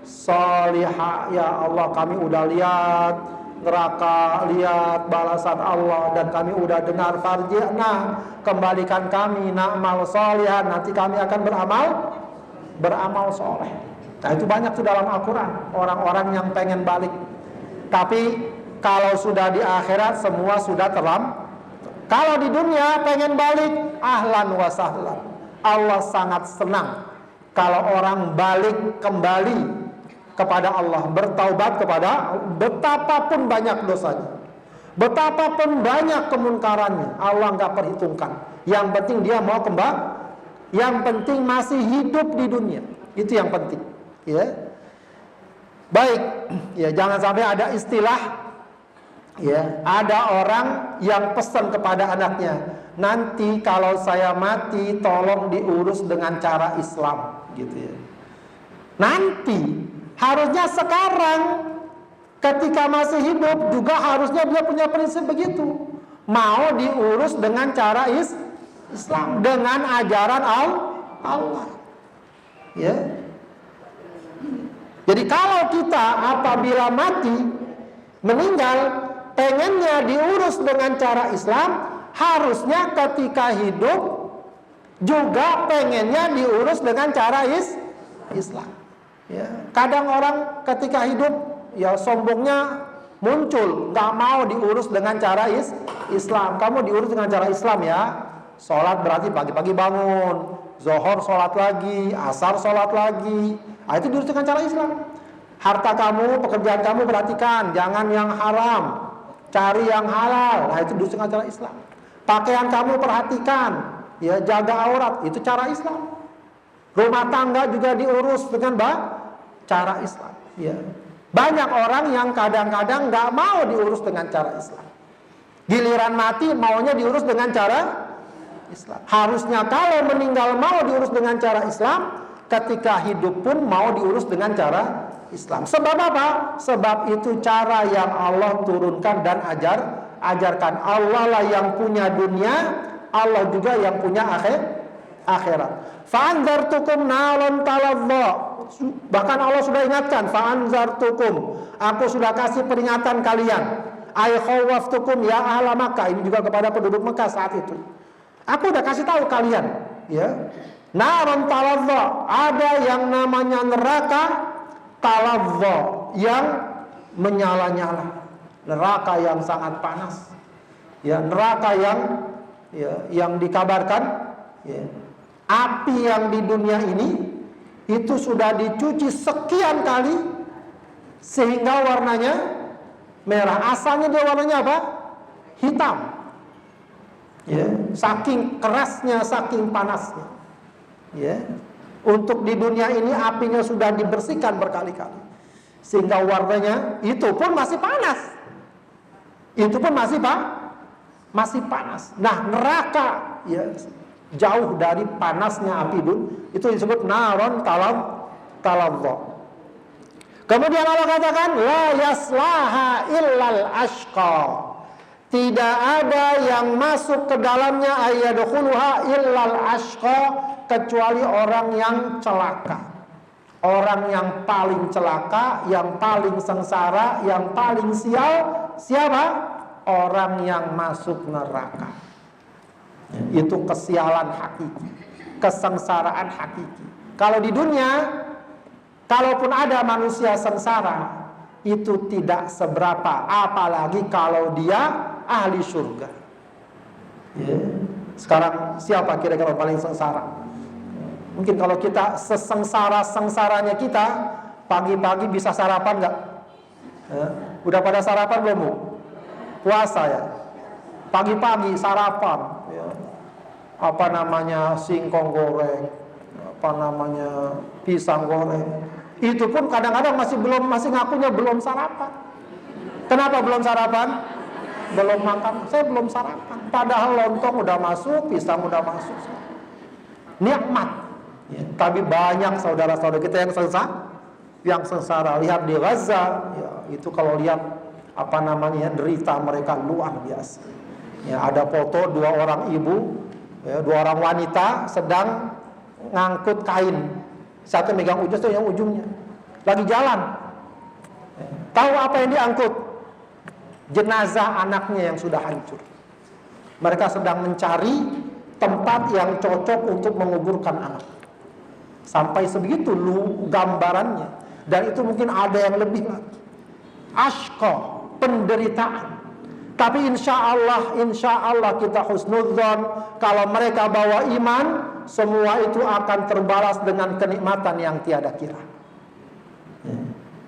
sholihah. Ya Allah, kami udah lihat neraka, lihat balasan Allah, dan kami udah dengar farji'na, kembalikan kami na'mal sholihah, nanti kami akan beramal soleh. Nah itu banyak tuh dalam Al-Quran, orang-orang yang pengen balik. Tapi kalau sudah di akhirat semua sudah terlambat. Kalau di dunia pengen balik, ahlan wa sahlan. Allah sangat senang kalau orang balik kembali kepada Allah, bertaubat kepada betapapun banyak dosanya, betapapun banyak kemunkarannya, Allah nggak perhitungkan. Yang penting dia mau kembali, yang penting masih hidup di dunia, itu yang penting. Ya, baik. Ya, jangan sampai ada istilah. Ya, ada orang yang pesan kepada anaknya, nanti kalau saya mati, tolong diurus dengan cara Islam, gitu ya. Nanti, harusnya sekarang, ketika masih hidup juga harusnya dia punya prinsip begitu. Mau diurus dengan cara Islam, dengan ajaran Allah. Ya. Jadi kalau kita apabila mati, meninggal, pengennya diurus dengan cara Islam, harusnya ketika hidup juga pengennya diurus dengan cara Islam. Ya. Kadang orang ketika hidup ya sombongnya muncul, nggak mau diurus dengan cara Islam. Kamu diurus dengan cara Islam ya. Sholat berarti pagi-pagi bangun, zuhur sholat lagi, asar sholat lagi. Nah, itu diurus dengan cara Islam. Harta kamu, pekerjaan kamu perhatikan, jangan yang haram, cari yang halal. Nah, itu diurus dengan cara Islam. Pakaian kamu perhatikan, ya jaga aurat, itu cara Islam. Rumah tangga juga diurus dengan cara Islam. Ya. Banyak orang yang kadang-kadang nggak mau diurus dengan cara Islam. Giliran mati maunya diurus dengan cara Islam. Harusnya kalau meninggal mau diurus dengan cara Islam, ketika hidup pun mau diurus dengan cara Islam. Sebab apa? Sebab itu cara yang Allah turunkan dan ajarkan. Allah lah yang punya dunia, Allah juga yang punya akhirat. Fa'anzartukum naron talazza. Bahkan Allah sudah ingatkan, fa'anzartukum, aku sudah kasih peringatan kalian. Ay khawaftukum ya ahla Makkah. Ini juga kepada penduduk Mekah saat itu. Aku udah kasih tahu kalian, ya. Naron talazza, ada yang namanya neraka talazza, yang menyala-nyala. Neraka yang sangat panas. Ya, neraka yang dikabarkan, ya, api yang di dunia ini itu sudah dicuci sekian kali sehingga warnanya merah. Asalnya dia warnanya apa? Hitam. Ya, saking kerasnya, saking panasnya. Ya. Untuk di dunia ini apinya sudah dibersihkan berkali-kali sehingga warnanya itu pun masih panas. Itu pun masih panas. Nah, neraka, ya, jauh dari panasnya api itu disebut naron talazza. Kemudian Allah katakan la yaslaha illal ashqa. Tidak ada yang masuk ke dalamnya ayyadkhuluha illal ashqa, kecuali orang yang celaka. Orang yang paling celaka, yang paling sengsara, yang paling sial, siapa? Orang yang masuk neraka. Itu kesialan hakiki, kesengsaraan hakiki. Kalau di dunia, kalaupun ada manusia sengsara, itu tidak seberapa, apalagi kalau dia ahli surga. Sekarang siapa kira-kira paling sengsara? Mungkin kalau kita sesengsara-sengsaranya kita, pagi-pagi bisa sarapan nggak? Udah pada sarapan belum, Bu? Puasa ya? Pagi-pagi sarapan, ya. Apa namanya, singkong goreng, apa namanya, pisang goreng. Itu pun kadang-kadang masih ngakunya belum sarapan. Kenapa belum sarapan? Belum makan. Saya belum sarapan. Padahal lontong udah masuk, pisang udah masuk. Nikmat. Ya, tapi banyak saudara-saudara kita yang sengsara. Lihat di Gaza, ya, itu kalau lihat apa namanya, derita mereka luar biasa. Ya, ada foto dua orang ibu, ya, dua orang wanita sedang ngangkut kain. Satu megang ujung, satu yang ujungnya. Lagi jalan. Ya, tahu apa yang diangkut? Jenazah anaknya yang sudah hancur. Mereka sedang mencari tempat yang cocok untuk menguburkan anak. Sampai sebegitu gambarannya. Dan itu mungkin ada yang lebih lagi. Ashqa, penderitaan. Tapi insya Allah kita husnudzon, kalau mereka bawa iman, semua itu akan terbalas dengan kenikmatan yang tiada kira.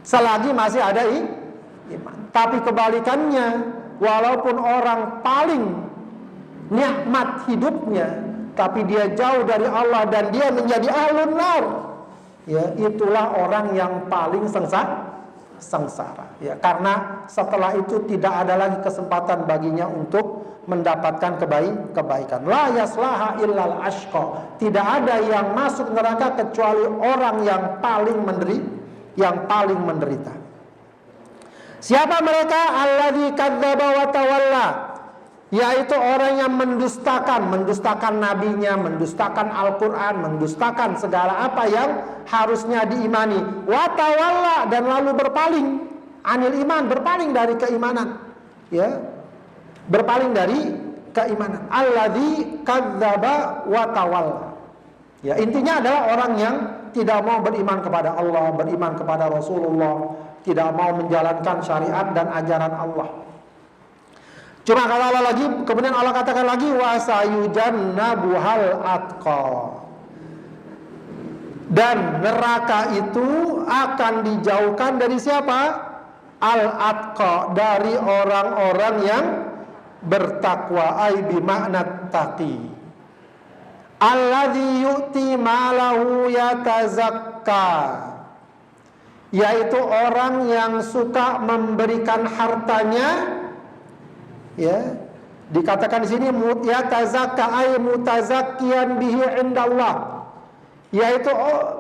Selagi masih ada iman. Tapi kebalikannya, walaupun orang paling nikmat hidupnya, tapi dia jauh dari Allah dan dia menjadi ahlun nar, ya, itulah orang yang paling sengsara, ya, karena setelah itu tidak ada lagi kesempatan baginya untuk mendapatkan kebaikan. La yaslaha illal ashqa. Tidak ada yang masuk neraka kecuali orang yang paling menderita. Siapa mereka? Alladzi kadzdzaba wa tawalla. Yaitu orang yang mendustakan nabinya, mendustakan Al-Quran, mendustakan segala apa yang harusnya diimani. Watawalla, dan lalu berpaling anil iman, berpaling dari keimanan, ya, berpaling dari keimanan. Alladzi kadzdzaba watawalla. Ya, intinya adalah orang yang tidak mau beriman kepada Allah, beriman kepada Rasulullah, tidak mau menjalankan syariat dan ajaran Allah. Cuma kata Allah lagi, kemudian Allah katakan lagi, wasayujannabuhal atqa. Dan neraka itu akan dijauhkan dari siapa? Al-atqa, dari orang-orang yang bertakwa, ai bi makna taqi. Alladzi yu'ti malahu yatazakka. Yaitu orang yang suka memberikan hartanya, ya, dikatakan di sini yatazakka ay mutazakkiyan bihi indallah, yaitu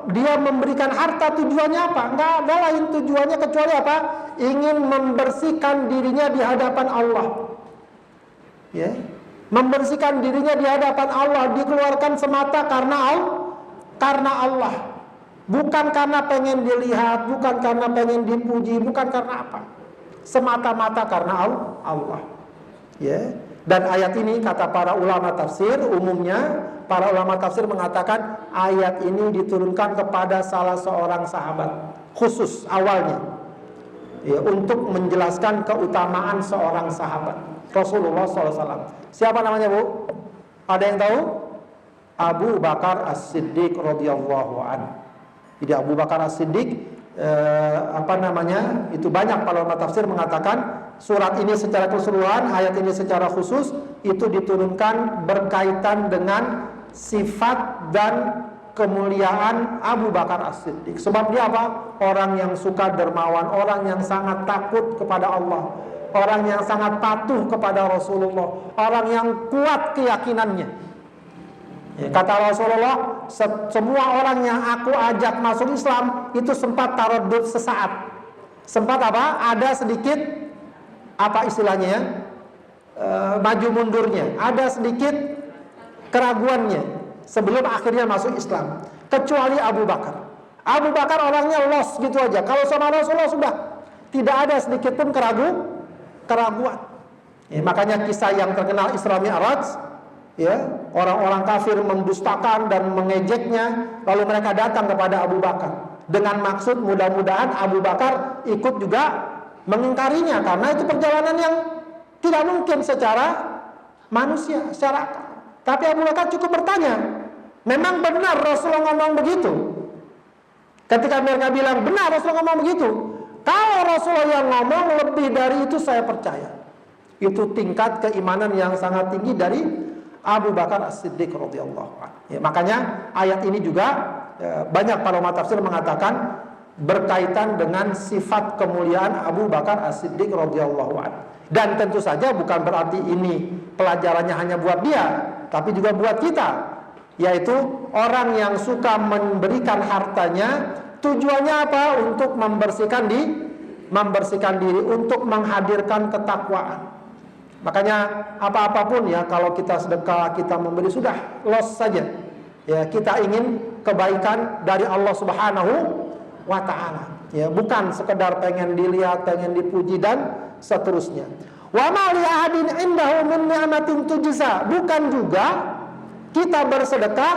dia memberikan harta tujuannya apa? Enggak ada lain tujuannya kecuali apa? Ingin membersihkan dirinya di hadapan Allah. Ya. membersihkan dirinya di hadapan Allah, dikeluarkan semata karena Allah. Bukan karena pengen dilihat, bukan karena pengen dipuji, bukan karena apa. Semata-mata karena Allah. Ya. Dan ayat ini kata para ulama tafsir, umumnya para ulama tafsir mengatakan ayat ini diturunkan kepada salah seorang sahabat khusus awalnya. Ya, untuk menjelaskan keutamaan seorang sahabat Rasulullah SAW. Siapa namanya, Bu? Ada yang tahu? Abu Bakar As-Siddiq radhiyallahu anhu. Jadi Abu Bakar As-Siddiq itu banyak para ulama tafsir mengatakan surat ini secara keseluruhan, ayat ini secara khusus itu diturunkan berkaitan dengan sifat dan kemuliaan Abu Bakar As-Siddiq. Sebab dia apa? Orang yang suka dermawan, orang yang sangat takut kepada Allah, orang yang sangat patuh kepada Rasulullah, orang yang kuat keyakinannya. Ya, kata Rasulullah, semua orang yang aku ajak masuk Islam itu sempat taraddud sesaat. Sempat apa? Ada sedikit apa istilahnya? Maju mundurnya, ada sedikit keraguannya sebelum akhirnya masuk Islam. Kecuali Abu Bakar. Abu Bakar orangnya los gitu aja. Kalau sama Rasulullah sudah tidak ada sedikit pun keraguan. Ya, makanya kisah yang terkenal Isra Mi'raj. Ya, orang-orang kafir mendustakan dan mengejeknya, lalu mereka datang kepada Abu Bakar dengan maksud mudah-mudahan Abu Bakar ikut juga mengingkarinya, karena itu perjalanan yang tidak mungkin secara manusia, secara akal. Tapi Abu Bakar cukup bertanya, memang benar Rasulullah ngomong begitu? Ketika mereka bilang benar Rasulullah ngomong begitu, kalau Rasulullah yang ngomong lebih dari itu saya percaya. Itu tingkat keimanan yang sangat tinggi dari Abu Bakar As-Siddiq radhiyallahu anhu. Ya, makanya ayat ini juga banyak para ulama tafsir mengatakan berkaitan dengan sifat kemuliaan Abu Bakar As-Siddiq radhiyallahu anhu. Dan tentu saja bukan berarti ini pelajarannya hanya buat dia, tapi juga buat kita. Yaitu orang yang suka memberikan hartanya, tujuannya apa? Untuk membersihkan diri, untuk menghadirkan ketakwaan. Makanya apa-apapun ya, kalau kita sedekah, kita memberi, sudah los saja. Ya, kita ingin kebaikan dari Allah Subhanahu wa taala. Ya, bukan sekedar pengen dilihat, pengen dipuji dan seterusnya. Wa ma li ahadin indahu min ni'matin tujza. Bukan juga kita bersedekah,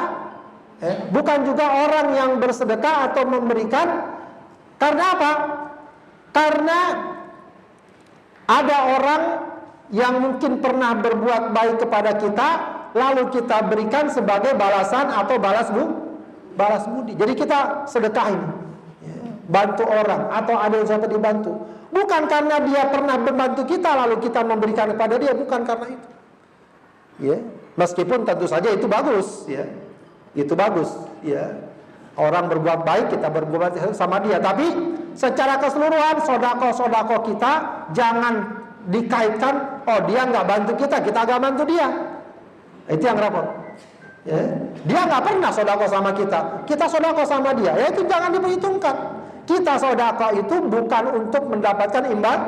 bukan juga orang yang bersedekah atau memberikan karena apa? Karena ada orang yang mungkin pernah berbuat baik kepada kita, lalu kita berikan sebagai balasan atau balas budi. Jadi kita sedekah ini, bantu orang atau ada yang sampai dibantu, bukan karena dia pernah membantu kita lalu kita memberikan kepada dia, bukan karena itu. Ya, meskipun tentu saja itu bagus, ya, itu bagus, ya. Orang berbuat baik, kita berbuat sama dia, tapi secara keseluruhan sodako kita jangan dikaitkan, oh dia nggak bantu kita nggak bantu dia. Itu yang repot. Ya. Dia nggak pernah sodako sama kita sodako sama dia. Ya itu jangan diperhitungkan. Kita sodako itu bukan untuk mendapatkan imbal,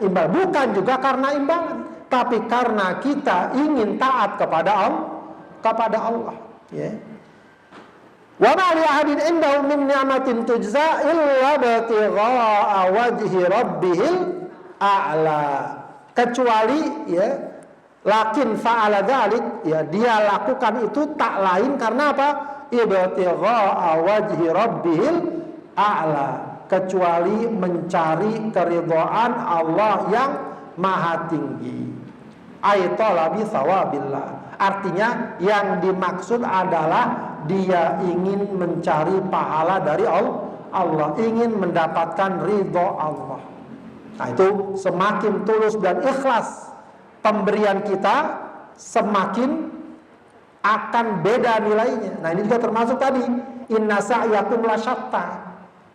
bukan juga karena imbalan, tapi karena kita ingin taat kepada Allah. Ya. Wa ma li ahadin indahu min ni'matin tujza illa batigha'a wajhi rabbihil a'la, kecuali ya lakin fa'ala dzalik, ya dia lakukan itu tak lain karena apa? Ibtigha'a wajhi rabbihil a'la, kecuali mencari keridhaan Allah yang maha tinggi. Aitalabi thawabillah, artinya yang dimaksud adalah dia ingin mencari pahala dari Allah, ingin mendapatkan ridho Allah. Nah itu semakin tulus dan ikhlas pemberian kita, semakin akan beda nilainya. Nah ini juga termasuk tadi, inna sa'yakum lasyatta.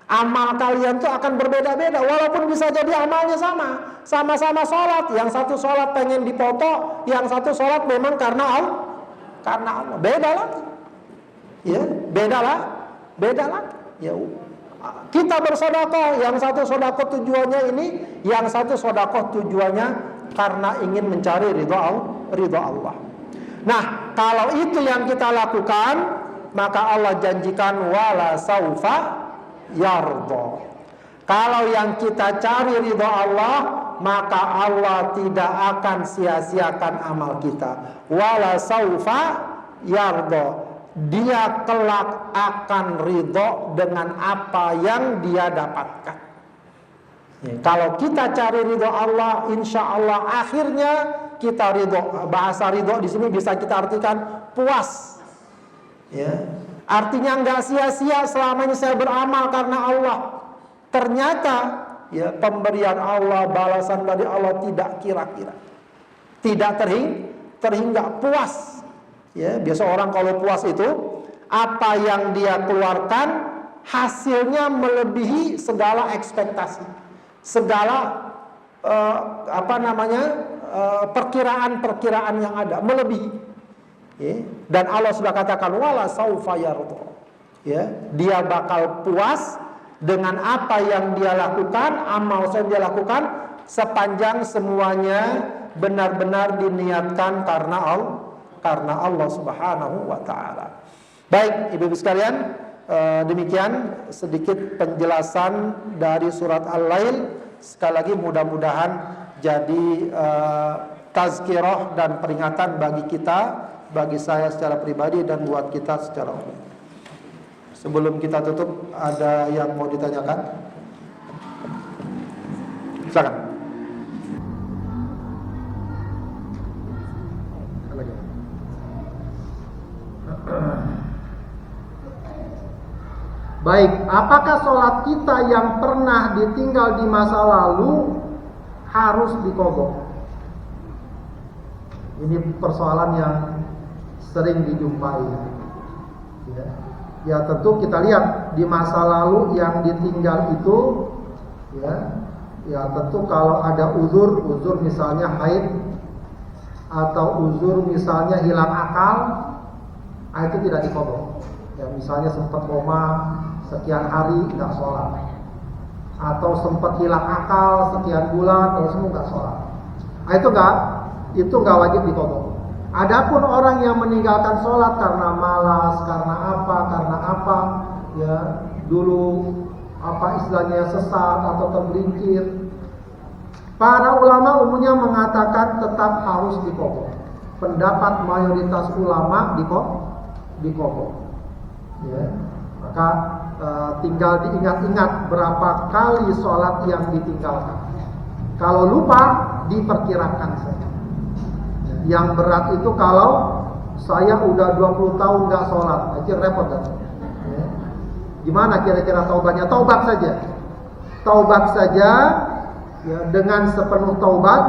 Amal kalian tuh akan berbeda-beda, walaupun bisa jadi amalnya sama-sama sholat. Yang satu sholat pengen dipoto, yang satu sholat memang karena Allah. Beda lagi. Ya, beda lagi. Ya, kita bersedekah, yang satu sedekah tujuannya ini, yang satu sedekah tujuannya karena ingin mencari ridha ridho Allah. Nah, kalau itu yang kita lakukan, maka Allah janjikan wala saufa yardo. Kalau yang kita cari ridho Allah, maka Allah tidak akan sia-siakan amal kita. Wala saufa yardo. Dia kelak akan ridho dengan apa yang dia dapatkan. Kalau kita cari ridho Allah, insya Allah akhirnya kita ridho. Bahasa ridho di sini bisa kita artikan puas. Ya. Artinya nggak sia-sia selama ini saya beramal karena Allah. Ternyata ya pemberian Allah, balasan dari Allah tidak kira-kira, tidak terhingga puas. Ya, biasa orang kalau puas itu apa yang dia keluarkan hasilnya melebihi segala ekspektasi, segala perkiraan yang ada, melebihi. Ya. Dan Allah sudah katakan wala saufa yardo. Ya, dia bakal puas dengan apa yang dia lakukan, amal yang dia lakukan sepanjang semuanya benar-benar diniatkan karena Allah Subhanahu wa taala. Baik, Ibu-ibu sekalian, demikian sedikit penjelasan dari surat Al-Lail. Sekali lagi mudah-mudahan jadi tazkirah dan peringatan bagi kita, bagi saya secara pribadi dan buat kita secara umum. Sebelum kita tutup, ada yang mau ditanyakan? Silakan. Baik, apakah sholat kita yang pernah ditinggal di masa lalu harus diqadha? Ini persoalan yang sering dijumpai. Ya tentu kita lihat di masa lalu yang ditinggal itu, ya tentu kalau ada uzur misalnya haid atau uzur misalnya hilang akal, itu tidak diqadha. Ya misalnya sempat koma sekian hari nggak sholat, atau sempat hilang akal sekian bulan, kalau semua nggak sholat, itu nggak wajib diqadha. Adapun orang yang meninggalkan sholat karena malas, karena apa, ya dulu istilahnya sesat atau tergelincir, para ulama umumnya mengatakan tetap harus diqadha. Pendapat mayoritas ulama diqadha. Ya, maka tinggal diingat-ingat berapa kali sholat yang ditinggalkan. Kalau lupa diperkirakan saja. Yang berat itu kalau saya udah 20 tahun nggak sholat, itu repot kan? Ya. Gimana kira-kira taubatnya? Taubat saja, ya, dengan sepenuh taubat,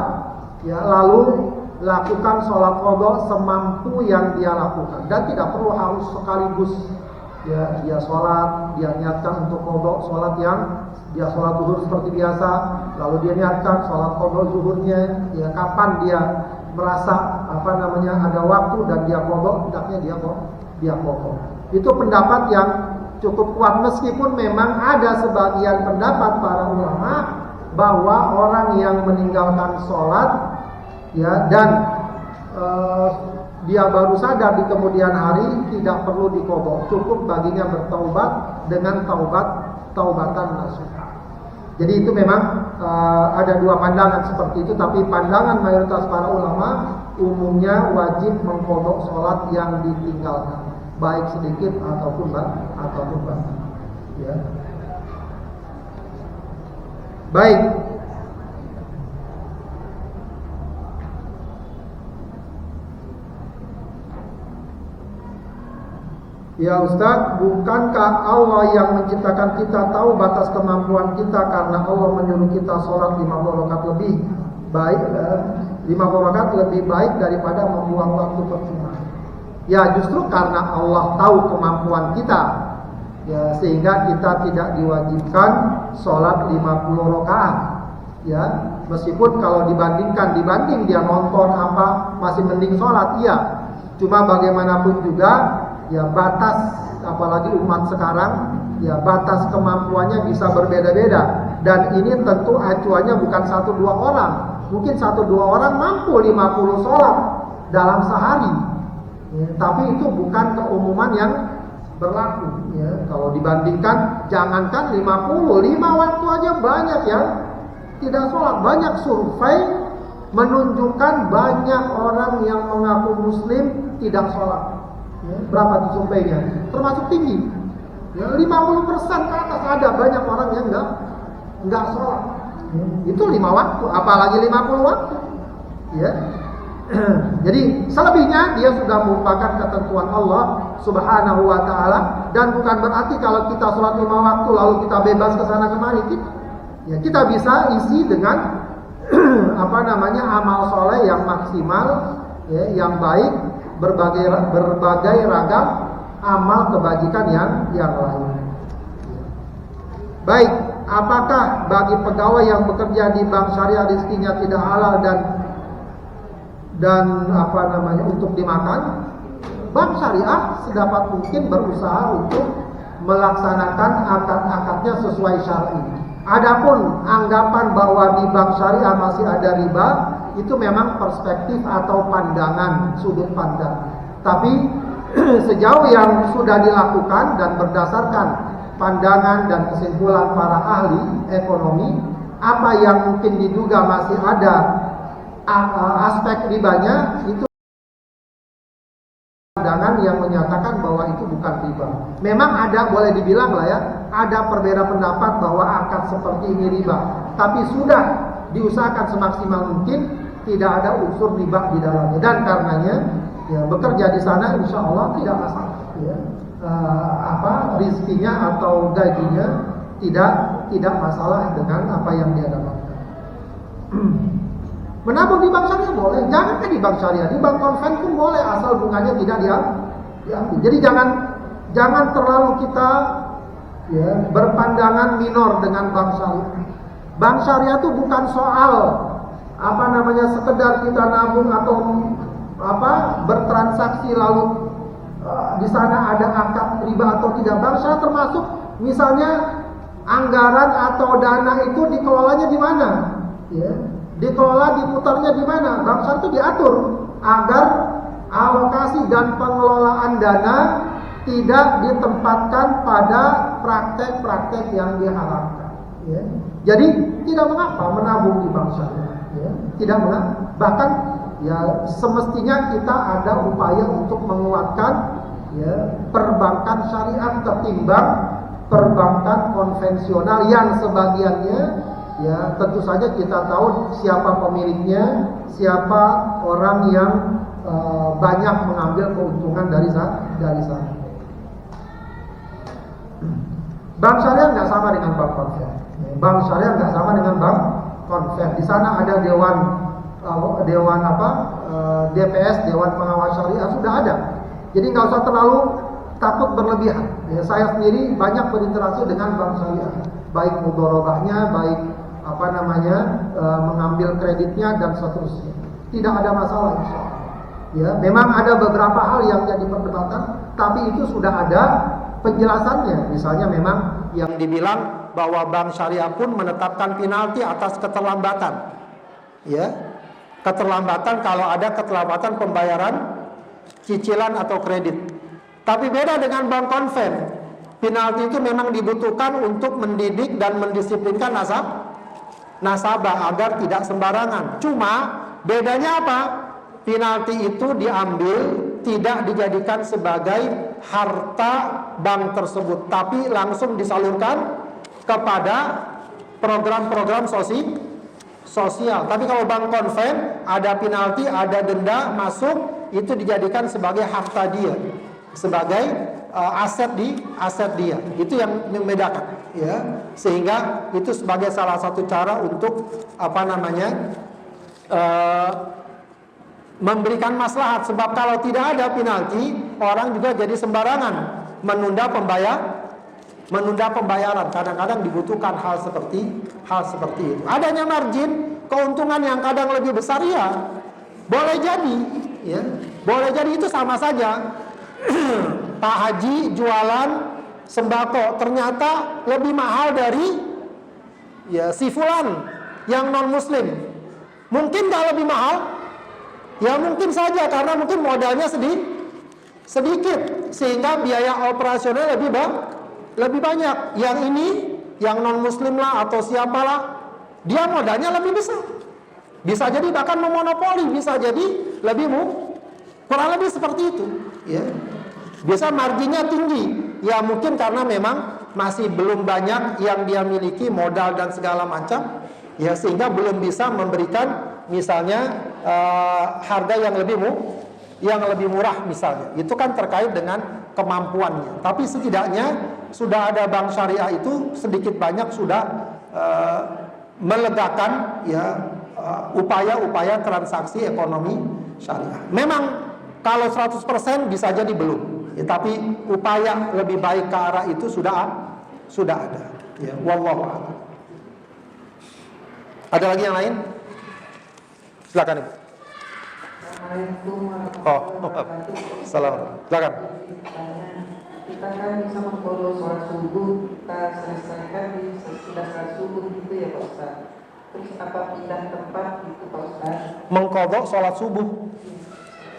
ya, lalu lakukan sholat qadha semampu yang dia lakukan, dan tidak perlu harus sekaligus. Ya, dia sholat, dia niatkan untuk qadha sholat yang dia sholat zuhur seperti biasa, lalu dia niatkan sholat qadha zuhurnya, ya kapan dia merasa ada waktu dan dia qadha, hendaknya dia qadha. Itu pendapat yang cukup kuat, meskipun memang ada sebagian pendapat para ulama bahwa orang yang meninggalkan sholat, ya, dan dia baru sadar di kemudian hari tidak perlu diqadha, cukup baginya bertaubat dengan taubatan nasuha. Jadi itu memang ada dua pandangan seperti itu, tapi pandangan mayoritas para ulama umumnya wajib mengqadha sholat yang ditinggalkan, baik sedikit ataupun banyak. Ya. Baik. Ya Ustaz, bukankah Allah yang menciptakan kita tahu batas kemampuan kita, karena Allah menyuruh kita sholat 50 rakaat lebih baik, 50 rakaat lebih baik daripada membuang waktu percuma. Ya justru karena Allah tahu kemampuan kita, ya, sehingga kita tidak diwajibkan sholat 50 rakaat. Ya, meskipun kalau dibanding dia nonton apa masih mending sholat, iya. Cuma bagaimanapun juga, ya batas, apalagi umat sekarang, ya batas kemampuannya bisa berbeda-beda. Dan ini tentu acuannya bukan 1-2 orang. Mungkin 1-2 orang mampu 50 sholat, dalam sehari. Ya, tapi itu bukan keumuman yang berlaku. Ya, kalau dibandingkan, jangankan 50, 5 waktu aja banyak yang tidak sholat. Banyak survei menunjukkan banyak orang yang mengaku muslim tidak sholat. Ya, berapa tuh surveinya? Termasuk tinggi. Ya, 50% ke atas ada banyak orang yang nggak sholat. Ya, itu 5 waktu, apalagi 50 waktu. Ya. Jadi selebihnya dia sudah merupakan ketentuan Allah Subhanahu wa taala, dan bukan berarti kalau kita sholat 5 waktu lalu kita bebas ke sana kemari. Kita bisa isi dengan amal soleh yang maksimal, ya, yang baik, berbagai ragam amal kebajikan yang lain. Baik, apakah bagi pegawai yang bekerja di bank syariah rezekinya tidak halal dan untuk dimakan? Bank syariah sedapat mungkin berusaha untuk melaksanakan akad-akadnya sesuai syar'i. Adapun anggapan bahwa di bank syariah masih ada riba, itu memang perspektif atau pandangan, sudut pandang. Tapi sejauh yang sudah dilakukan dan berdasarkan pandangan dan kesimpulan para ahli ekonomi, apa yang mungkin diduga masih ada aspek ribanya, itu pandangan yang menyatakan bahwa itu bukan riba. Memang ada, boleh dibilang lah ya, ada perbedaan pendapat bahwa akad seperti ini riba, tapi sudah diusahakan semaksimal mungkin tidak ada unsur riba di dalamnya, dan karenanya ya, bekerja di sana insya Allah tidak masalah. Ya. Rizkinya atau gajinya tidak masalah dengan apa yang dia dapatkan. Menabung di bank syariah boleh, jangan di bank syariah, di bank konven pun boleh asal bunganya tidak diambil. Jadi jangan terlalu kita berpandangan minor dengan bank syariah. Bank syariah itu bukan soal sekedar kita nabung atau bertransaksi lalu di sana ada akad riba atau tidak. Bank syariah termasuk misalnya anggaran atau dana itu dikelolanya di mana? Ya. Dikelola, diputarnya di mana? Bank syariah itu diatur agar alokasi dan pengelolaan dana tidak ditempatkan pada praktek-praktek yang diharapkan. Ya. Jadi tidak mengapa menabung di bank syariah. Ya. Tidak mengapa. Bahkan ya semestinya kita ada upaya untuk menguatkan perbankan syariah ketimbang perbankan konvensional yang sebagiannya ya tentu saja kita tahu siapa pemiliknya, siapa orang yang banyak mengambil keuntungan dari sana. Bank syariah nggak sama dengan bank konven. Bank syariah nggak sama dengan bank konven. Di sana ada DPS, Dewan Pengawas Syariah, sudah ada. Jadi nggak usah terlalu takut berlebihan. Ya, saya sendiri banyak berinteraksi dengan bank syariah, baik mudharabahnya, baik mengambil kreditnya dan seterusnya. Tidak ada masalah insyaallah. Ya, memang ada beberapa hal yang jadi perdebatan, tapi itu sudah ada penjelasannya. Misalnya memang yang dibilang bahwa bank syariah pun menetapkan penalti atas keterlambatan. Ya. Keterlambatan kalau ada keterlambatan pembayaran cicilan atau kredit. Tapi beda dengan bank konven. Penalti itu memang dibutuhkan untuk mendidik dan mendisiplinkan nasabah agar tidak sembarangan. Cuma bedanya apa? Penalti itu diambil tidak dijadikan sebagai harta bank tersebut, tapi langsung disalurkan kepada program-program sosial. Tapi kalau bank konven ada penalti, ada denda masuk, itu dijadikan sebagai harta dia, sebagai aset dia. Itu yang membedakan, ya. Sehingga itu sebagai salah satu cara untuk memberikan maslahat. Sebab kalau tidak ada penalti, orang juga jadi sembarangan menunda pembayaran. Kadang-kadang dibutuhkan hal seperti itu. Adanya margin keuntungan yang kadang lebih besar, ya boleh jadi, ya boleh jadi itu sama saja. Pak Haji jualan sembako ternyata lebih mahal dari si fulan yang non muslim. Mungkin nggak lebih mahal? Ya mungkin saja karena mungkin modalnya sedikit sehingga biaya operasional lebih banyak. Yang ini, yang non muslim lah atau siapalah, dia modalnya lebih besar. Bisa jadi bahkan memonopoli, bisa jadi kurang lebih seperti itu. Ya. Biasa marginnya tinggi. Ya mungkin karena memang masih belum banyak yang dia miliki modal dan segala macam. Ya sehingga belum bisa memberikan misalnya harga yang lebih murah misalnya. Itu kan terkait dengan kemampuannya. Tapi setidaknya sudah ada bank syariah itu sedikit banyak sudah melegakan ya upaya-upaya transaksi ekonomi syariah. Memang kalau 100% bisa jadi belum. Ya, tapi upaya lebih baik ke arah itu sudah ada. Ya, wallahu a'lam. Ada lagi yang lain? Silakan Ibu. Salam. Silakan. Kita kan bisa mengfollow sholat subuh, kita selesaikan di sudah sholat subuh gitu ya Pak Ustaz. Terus apa pindah tempat gitu Pak Ustaz? Mengqadha sholat subuh.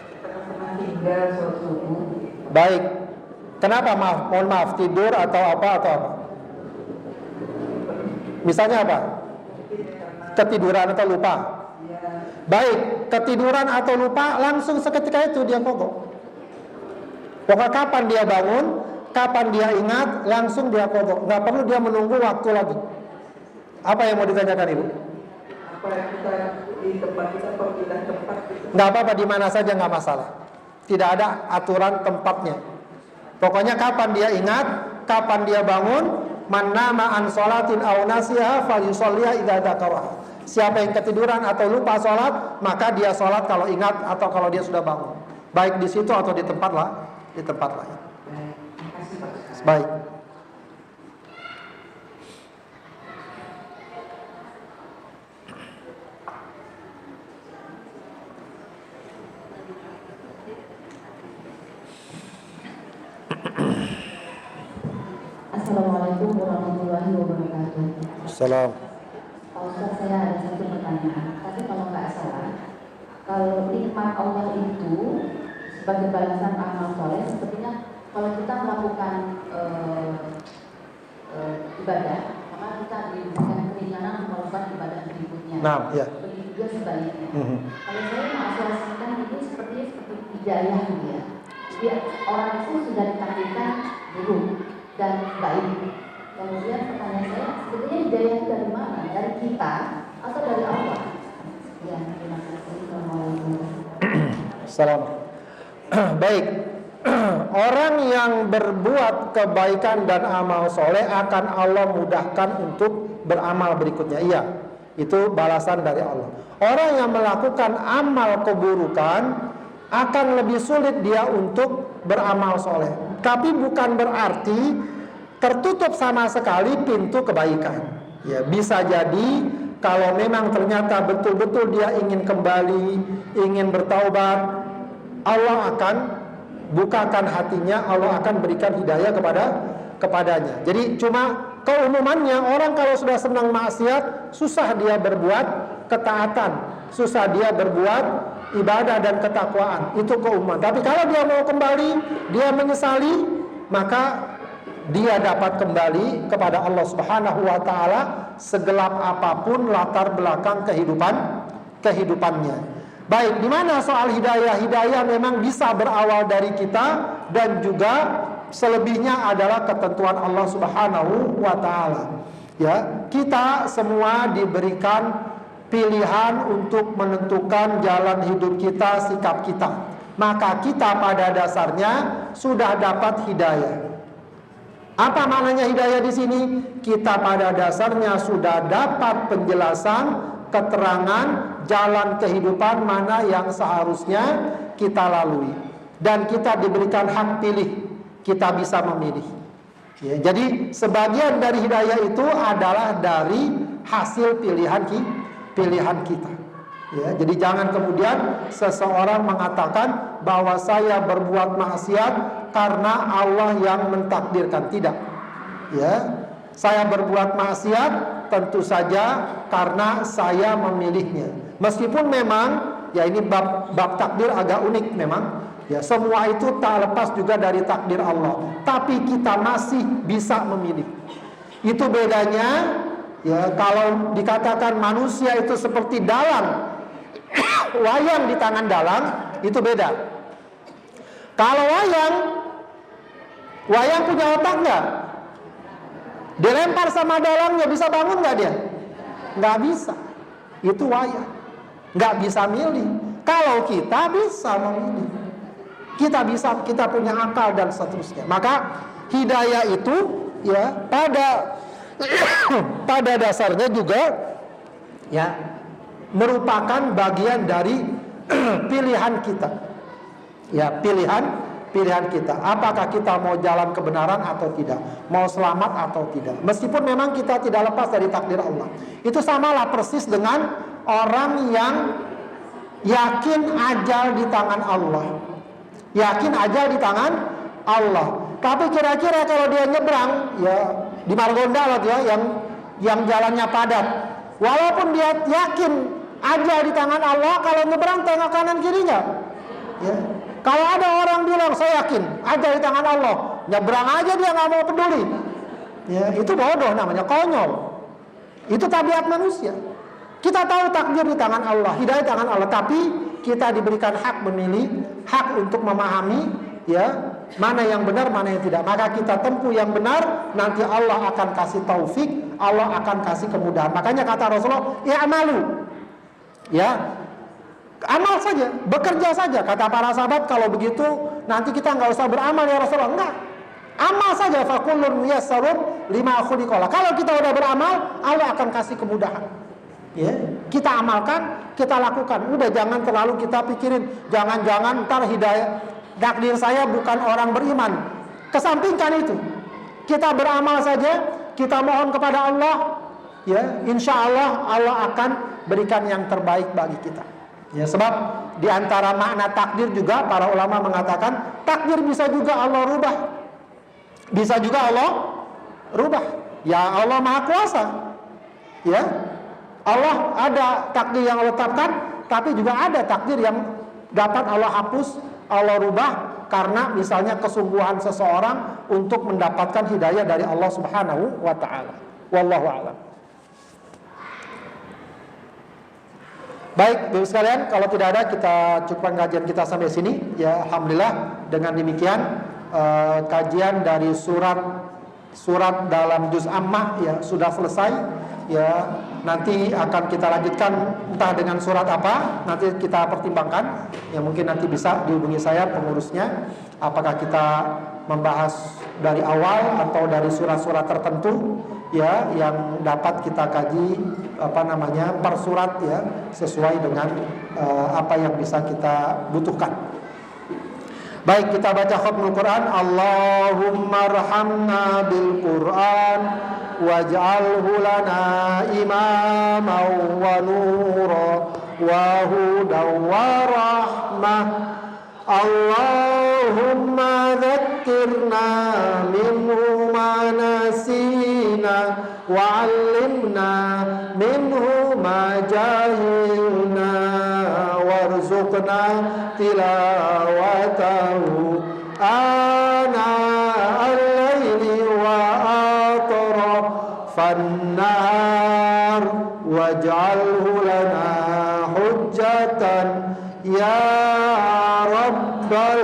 Kita kan pernah tinggal sholat subuh. Baik. Kenapa mohon maaf tidur atau apa? Misalnya apa? Ketiduran atau lupa? Baik, ketiduran atau lupa langsung seketika itu dia qadha. Pokoknya kapan dia bangun, kapan dia ingat, langsung dia qadha. Nggak perlu dia menunggu waktu lagi. Apa yang mau ditanyakan Ibu? Apa yang kita di tempat kita pindah tempat gitu? Nggak apa-apa, di mana saja nggak masalah. Tidak ada aturan tempatnya. Pokoknya kapan dia ingat, kapan dia bangun, man nama an sholatin aw nasiha falyusalliha idza dzakaraha. Siapa yang ketiduran atau lupa sholat, maka dia sholat kalau ingat atau kalau dia sudah bangun. Baik di situ atau di tempat lain. Baik. Assalamualaikum warahmatullahi wabarakatuh. Salam. Pak Ustaz, saya ada satu pertanyaan. Tapi kalau nggak salah, kalau nikmat Allah itu sebagai balasan amal soleh, sepertinya kalau kita melakukan ibadah, maka kita diberikan keringanan melakukan ibadah berikutnya. Nah, ya. Begitu juga sebaliknya. Kalau saya mengasosiasikan ini seperti hidayah gitu ya. Jadi orang itu sudah ditakdirkan buruk dan baik. Kemudian pertanyaan saya, sebetulnya hidayah itu dari mana? Dari kita atau dari Allah? Ya, terima kasih. Salam. Baik. Orang yang berbuat kebaikan dan amal soleh akan Allah mudahkan untuk beramal berikutnya. Iya, itu balasan dari Allah. Orang yang melakukan amal keburukan akan lebih sulit dia untuk beramal soleh. Tapi bukan berarti tertutup sama sekali pintu kebaikan. Ya, bisa jadi kalau memang ternyata betul-betul dia ingin kembali, ingin bertaubat, Allah akan bukakan hatinya, Allah akan berikan hidayah kepadanya. Jadi cuma keumumannya orang kalau sudah senang maksiat, susah dia berbuat ketaatan, susah dia berbuat ibadah dan ketakwaan. Itu keumuman. Tapi kalau dia mau kembali, dia menyesali, maka dia dapat kembali kepada Allah Subhanahu wa taala segelap apapun latar belakang kehidupannya. Baik, di mana soal hidayah? Hidayah memang bisa berawal dari kita dan juga selebihnya adalah ketentuan Allah Subhanahu wa taala. Ya, kita semua diberikan pilihan untuk menentukan jalan hidup kita, sikap kita. Maka kita pada dasarnya sudah dapat hidayah. Apa maknanya hidayah di sini? Kita pada dasarnya sudah dapat penjelasan, keterangan jalan kehidupan mana yang seharusnya kita lalui, dan kita diberikan hak pilih, kita bisa memilih. Ya, jadi sebagian dari hidayah itu adalah dari hasil pilihan kita. Ya, jadi jangan kemudian seseorang mengatakan bahwa saya berbuat maksiat karena Allah yang mentakdirkan. Tidak. Ya, saya berbuat maksiat tentu saja karena saya memilihnya. Meskipun memang ya ini bab takdir agak unik memang. Ya, semua itu tak lepas juga dari takdir Allah. Tapi kita masih bisa memilih. Itu bedanya, ya, kalau dikatakan manusia itu seperti dalang, wayang di tangan dalang, itu beda. Kalau wayang punya otak nggak? Dilempar sama dalangnya bisa bangun nggak dia? Nggak bisa. Itu wayang. Nggak bisa milih. Kalau kita bisa memilih. Kita bisa, kita punya akal dan seterusnya. Maka hidayah itu, ya, pada dasarnya juga, ya, merupakan bagian dari pilihan kita. Ya, pilihan kita. Apakah kita mau jalan kebenaran atau tidak, mau selamat atau tidak. Meskipun memang kita tidak lepas dari takdir Allah. Itu samalah persis dengan orang yang yakin ajal di tangan Allah. Yakin ajal di tangan Allah. Tapi kira-kira kalau dia nyebrang, ya, di Margonda loh, ya, yang jalannya padat, walaupun dia yakin ajal di tangan Allah, kalau nyebrang tengok kanan kirinya, ya. Kalau ada orang bilang saya yakin ajal di tangan Allah, nyebrang aja dia nggak mau peduli, ya, itu bodoh namanya, konyol. Itu tabiat manusia. Kita tahu takdir di tangan Allah, hidayah di tangan Allah, tapi kita diberikan hak memilih, hak untuk memahami, ya, mana yang benar, mana yang tidak. Maka kita tempuh yang benar, nanti Allah akan kasih taufik, Allah akan kasih kemudahan. Makanya kata Rasulullah, i'malu, ya, amal saja, bekerja saja. Kata para sahabat, kalau begitu nanti kita nggak usah beramal ya Rasulullah. Enggak, amal saja. Fakullun muyassarun lima khuliqalah. Kalau kita udah beramal, Allah akan kasih kemudahan. Ya, kita amalkan, kita lakukan. Udah, jangan terlalu kita pikirin, jangan-jangan ntar hidayah takdir saya bukan orang beriman. Kesampingkan itu. Kita beramal saja, kita mohon kepada Allah, ya, insya Allah Allah akan berikan yang terbaik bagi kita. Ya, sebab di antara makna takdir juga para ulama mengatakan takdir bisa juga Allah rubah. Bisa juga Allah rubah. Ya, Allah Maha Kuasa. Ya. Allah ada takdir yang Allah tetapkan, tapi juga ada takdir yang dapat Allah hapus, Allah rubah karena misalnya kesungguhan seseorang untuk mendapatkan hidayah dari Allah Subhanahu wa taala. Wallahu a'lam. Baik, Bapak sekalian, kalau tidak ada kita cukupkan kajian kita sampai sini. Ya, alhamdulillah dengan demikian kajian dari surat dalam juz Ammah ya sudah selesai. Ya, nanti akan kita lanjutkan entah dengan surat apa, nanti kita pertimbangkan. Ya, mungkin nanti bisa dihubungi saya pengurusnya, apakah kita membahas dari awal atau dari surat-surat tertentu ya yang dapat kita kaji per surat ya sesuai dengan apa yang bisa kita butuhkan. Baik, kita baca khatmul Quran. Allahumma arhamna bil Quran waj'alhu lana imaman wa nura wa hudan wa rahmah. Allahumma dhakkirna minhu ma nasina wa 'allimna minhu ma jahilna warzuqna tilawatahu ana al-laili wa atrafan nahar waj'alhu lana hujjatan ya rabbal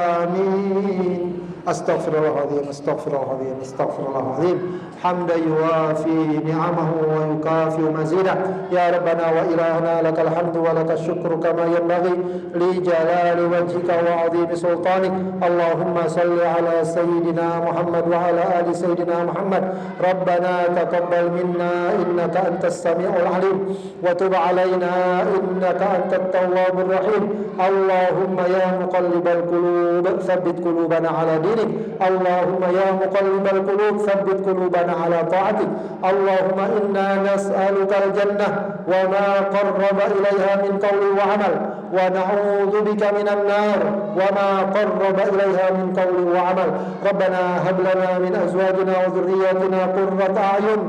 alamin. Astaghfirullahaladzim, astaghfirullahaladzim, astaghfirullahaladzim. Hamda yuwafi ni'amahu wa yukafi mazidah. Ya Rabbana wa ilahana lakal hamdu wa lakal syukru kama yanbaghi li jalali wajhika wa azimi sultanik. Allahumma salli ala Sayyidina Muhammad wa ala ali Sayyidina Muhammad. Rabbana taqabbal minna innaka antas sami'ul alim wa tub alaina innaka antat tawwabur rahim. Allahumma ya muqallibal qulub tsabbit qulubana ala dinik. Allahumma ya muqallibal qulub tsabbit qulubana ala ta'atik. Allahumma inna nas'aluka al-jannah wa ma qarraba ilayha min qawli wa amal wa na'udzu bika minan nar wa ma qarraba ilayha min qawli wa amal. Rabbana hab lana min azwajina wa dhurriyyatina qurrata a'yun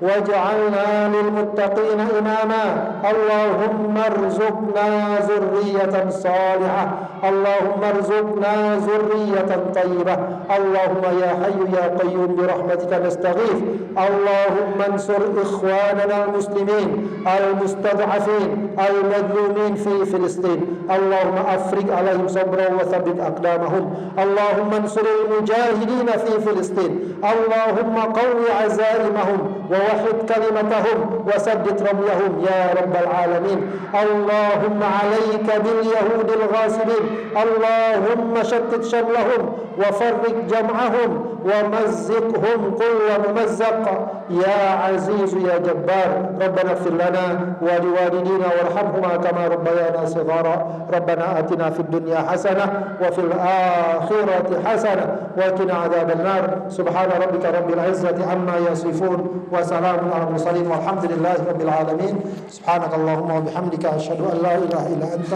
واجعلنا للمتقين إماما اللهم ارزقنا ذرية صالحة اللهم ارزقنا ذرية طيبة اللهم يا حي يا قيوم برحمتك نستغيث اللهم انصر إخواننا المسلمين المستضعفين المظلومين في فلسطين اللهم أفرج عليهم صبرا وثبت أقدامهم اللهم انصر المجاهدين في فلسطين اللهم قو عزائمهم ووحد كلمتهم وسدد رميهم يا رب العالمين اللهم عليك باليهود الغاصبين اللهم شتت شملهم وفرق جمعهم ومزقهم كل ممزق يا عزيز يا جبار ربنا اغفر لنا ولوالدينا وارحمهما كما ربيانا صغارا ربنا آتنا في الدنيا حسنة وفي الآخرة حسنة وقنا عذاب النار سبحان ربك رب العزة عما يصفون وسلام على المرسلين والحمد لله رب العالمين سبحانك اللهم وبحمدك أشهد أن لا إله إلا أنت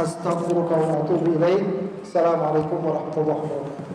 أستغفرك وأتوب إليك السلام عليكم ورحمة الله وبركاته